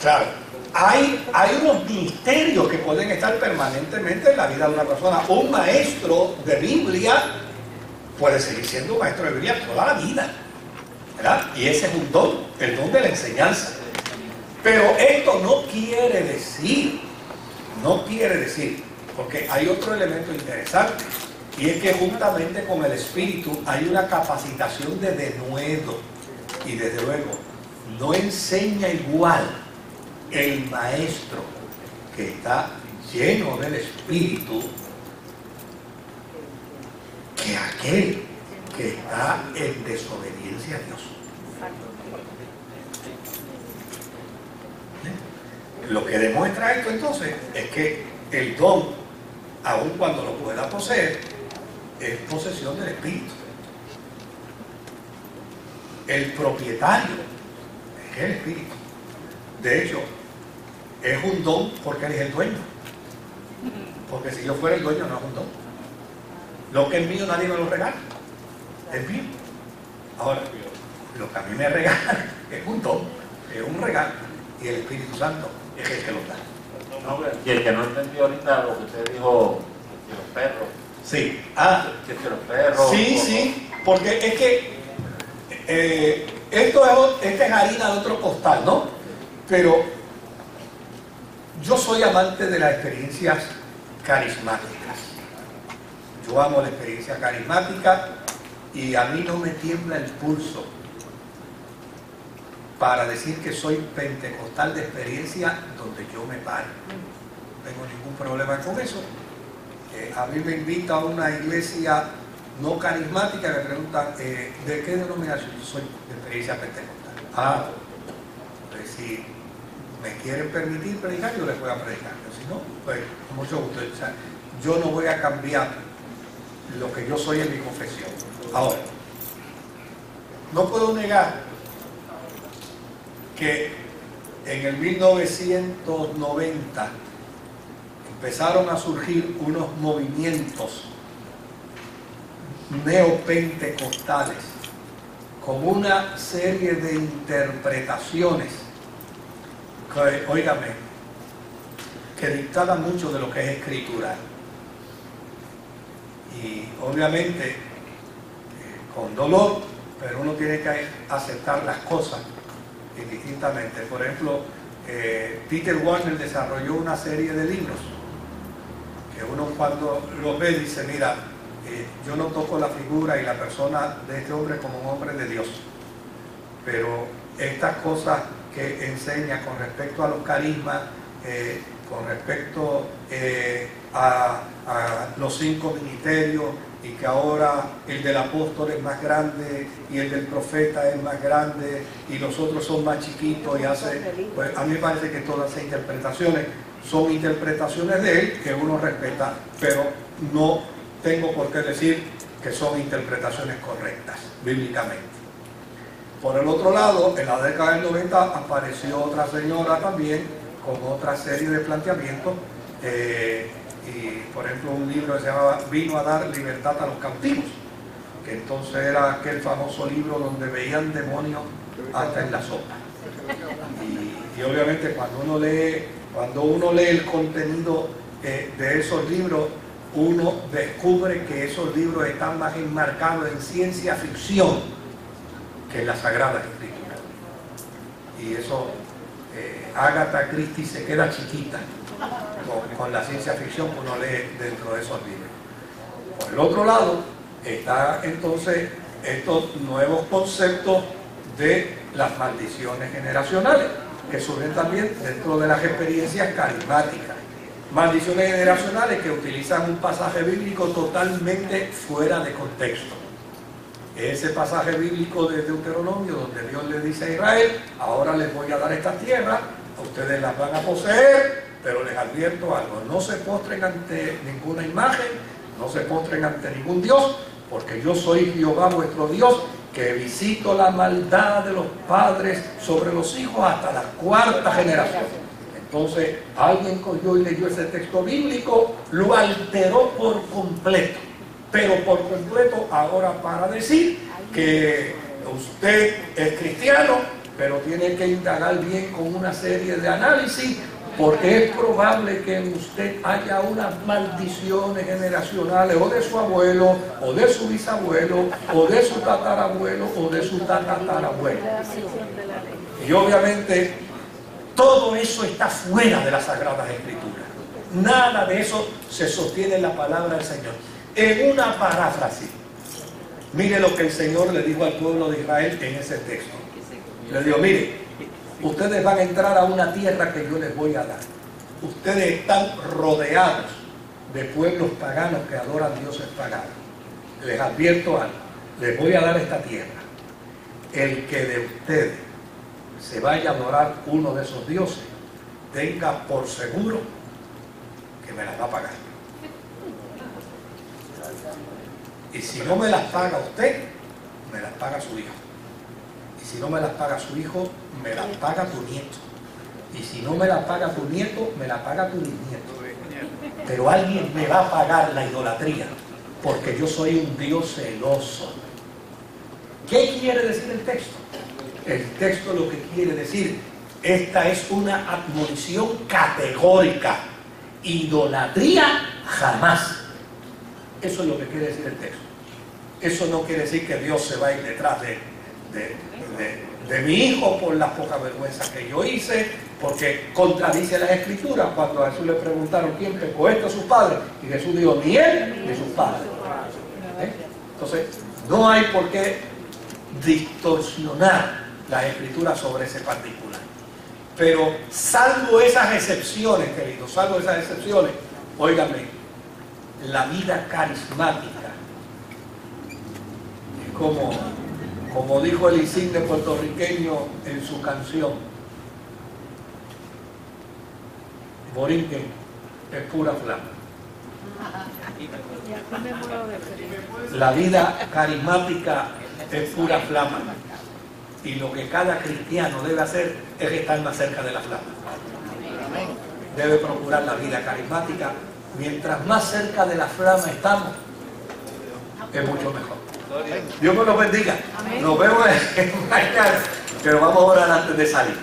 claro, hay unos ministerios que pueden estar permanentemente en la vida de una persona. Un maestro de Biblia puede seguir siendo un maestro de Biblia toda la vida, ¿verdad? Y ese es un don, el don de la enseñanza. Pero esto no quiere decir, porque hay otro elemento interesante, y es que juntamente con el Espíritu hay una capacitación de denuedo, y desde luego no enseña igual el maestro que está lleno del Espíritu que aquel que está en desobediencia a Dios. Lo que demuestra esto entonces es que el don, aun cuando lo pueda poseer, es posesión del Espíritu. El propietario es el Espíritu. De hecho, es un don porque él es el dueño. Porque si yo fuera el dueño, no es un don. Lo que es mío nadie me lo regala. Es mío. Ahora, lo que a mí me regala es un don, es un regalo. Y el Espíritu Santo es el que lo da. Y el que no entendió ahorita lo que usted dijo de los perros. Sí. Que los perros. Sí, porque es que esta es harina de otro costal, ¿no? Pero yo soy amante de las experiencias carismáticas. Yo amo la experiencia carismática y a mí no me tiembla el pulso para decir que soy pentecostal de experiencia donde yo me paro. No tengo ningún problema con eso. A mí me invita a una iglesia no carismática y me preguntan, ¿de qué denominación? Yo soy de experiencia pentecostal. Pues si me quieren permitir predicar, yo les voy a predicar. Pero si no, pues con mucho gusto. O sea, yo no voy a cambiar lo que yo soy en mi confesión. Ahora, no puedo negar que en el 1990 empezaron a surgir unos movimientos neopentecostales con una serie de interpretaciones que, óigame, que dictaban mucho de lo que es escritural. Y obviamente con dolor, pero uno tiene que aceptar las cosas indistintamente. Por ejemplo, Peter Warner desarrolló una serie de libros que uno cuando los ve dice, mira, yo no toco la figura y la persona de este hombre como un hombre de Dios, pero estas cosas que enseña con respecto a los carismas, con respecto a los 5 ministerios, y que ahora el del apóstol es más grande y el del profeta es más grande y los otros son más chiquitos, y pues a mí me parece que todas esas interpretaciones son interpretaciones de él que uno respeta, pero no tengo por qué decir que son interpretaciones correctas bíblicamente. Por el otro lado, en la década del 90 apareció otra señora también con otra serie de planteamientos. Y por ejemplo un libro que se llamaba Vino a dar libertad a los cautivos, que entonces era aquel famoso libro donde veían demonios hasta en la sopa. Y obviamente cuando uno lee el contenido de esos libros, uno descubre que esos libros están más enmarcados en ciencia ficción que en la Sagrada Escritura. Y eso, Agatha Christie se queda chiquita con la ciencia ficción que uno lee dentro de esos libros. Por el otro lado, está entonces estos nuevos conceptos de las maldiciones generacionales, que surgen también dentro de las experiencias carismáticas. Maldiciones generacionales que utilizan un pasaje bíblico totalmente fuera de contexto. Ese pasaje bíblico de Deuteronomio donde Dios le dice a Israel: ahora les voy a dar esta tierra, ustedes las van a poseer, pero les advierto algo: no se postren ante ninguna imagen, no se postren ante ningún Dios, porque yo soy Jehová vuestro Dios, que visito la maldad de los padres sobre los hijos hasta la cuarta generación. Entonces, alguien cogió y leyó ese texto bíblico, lo alteró por completo, pero por completo ahora para decir que usted es cristiano, pero tiene que indagar bien con una serie de análisis, porque es probable que en usted haya unas maldiciones generacionales, o de su abuelo, o de su bisabuelo, o de su tatarabuelo, o de su tatarabuelo. Y obviamente todo eso está fuera de las Sagradas Escrituras. Nada de eso se sostiene en la palabra del Señor. En una paráfrasis, mire lo que el Señor le dijo al pueblo de Israel en ese texto. Le dijo: mire, ustedes van a entrar a una tierra que yo les voy a dar. Ustedes están rodeados de pueblos paganos que adoran dioses paganos. Les advierto algo: les voy a dar esta tierra. El que de ustedes se vaya a adorar uno de esos dioses, tenga por seguro que me las va a pagar. Y si no me las paga usted, me las paga su hijo. Y si no me las paga su hijo, me las paga tu nieto. Y si no me las paga tu nieto, me las paga tu bisnieto. Pero alguien me va a pagar la idolatría, porque yo soy un Dios celoso. ¿Qué quiere decir el texto? El texto lo que quiere decir: esta es una admonición categórica. Idolatría jamás. Eso es lo que quiere decir el texto. Eso no quiere decir que Dios se va a ir detrás de mi hijo por las pocas vergüenzas que yo hice, porque contradice las Escrituras. Cuando a Jesús le preguntaron quién pecó, esto sus padres, y Jesús dijo: ni él ni sus padres. Entonces no hay por qué distorsionar las Escrituras sobre ese particular. Pero salvo esas excepciones, queridos, salvo esas excepciones, óigame, la vida carismática es como dijo el insigne puertorriqueño en su canción, Borinquen, es pura flama. La vida carismática es pura flama. Y lo que cada cristiano debe hacer es estar más cerca de la flama. Debe procurar la vida carismática. Mientras más cerca de la flama estamos, es mucho mejor. Dios me los bendiga. Nos vemos mañana, pero vamos a orar antes de salir.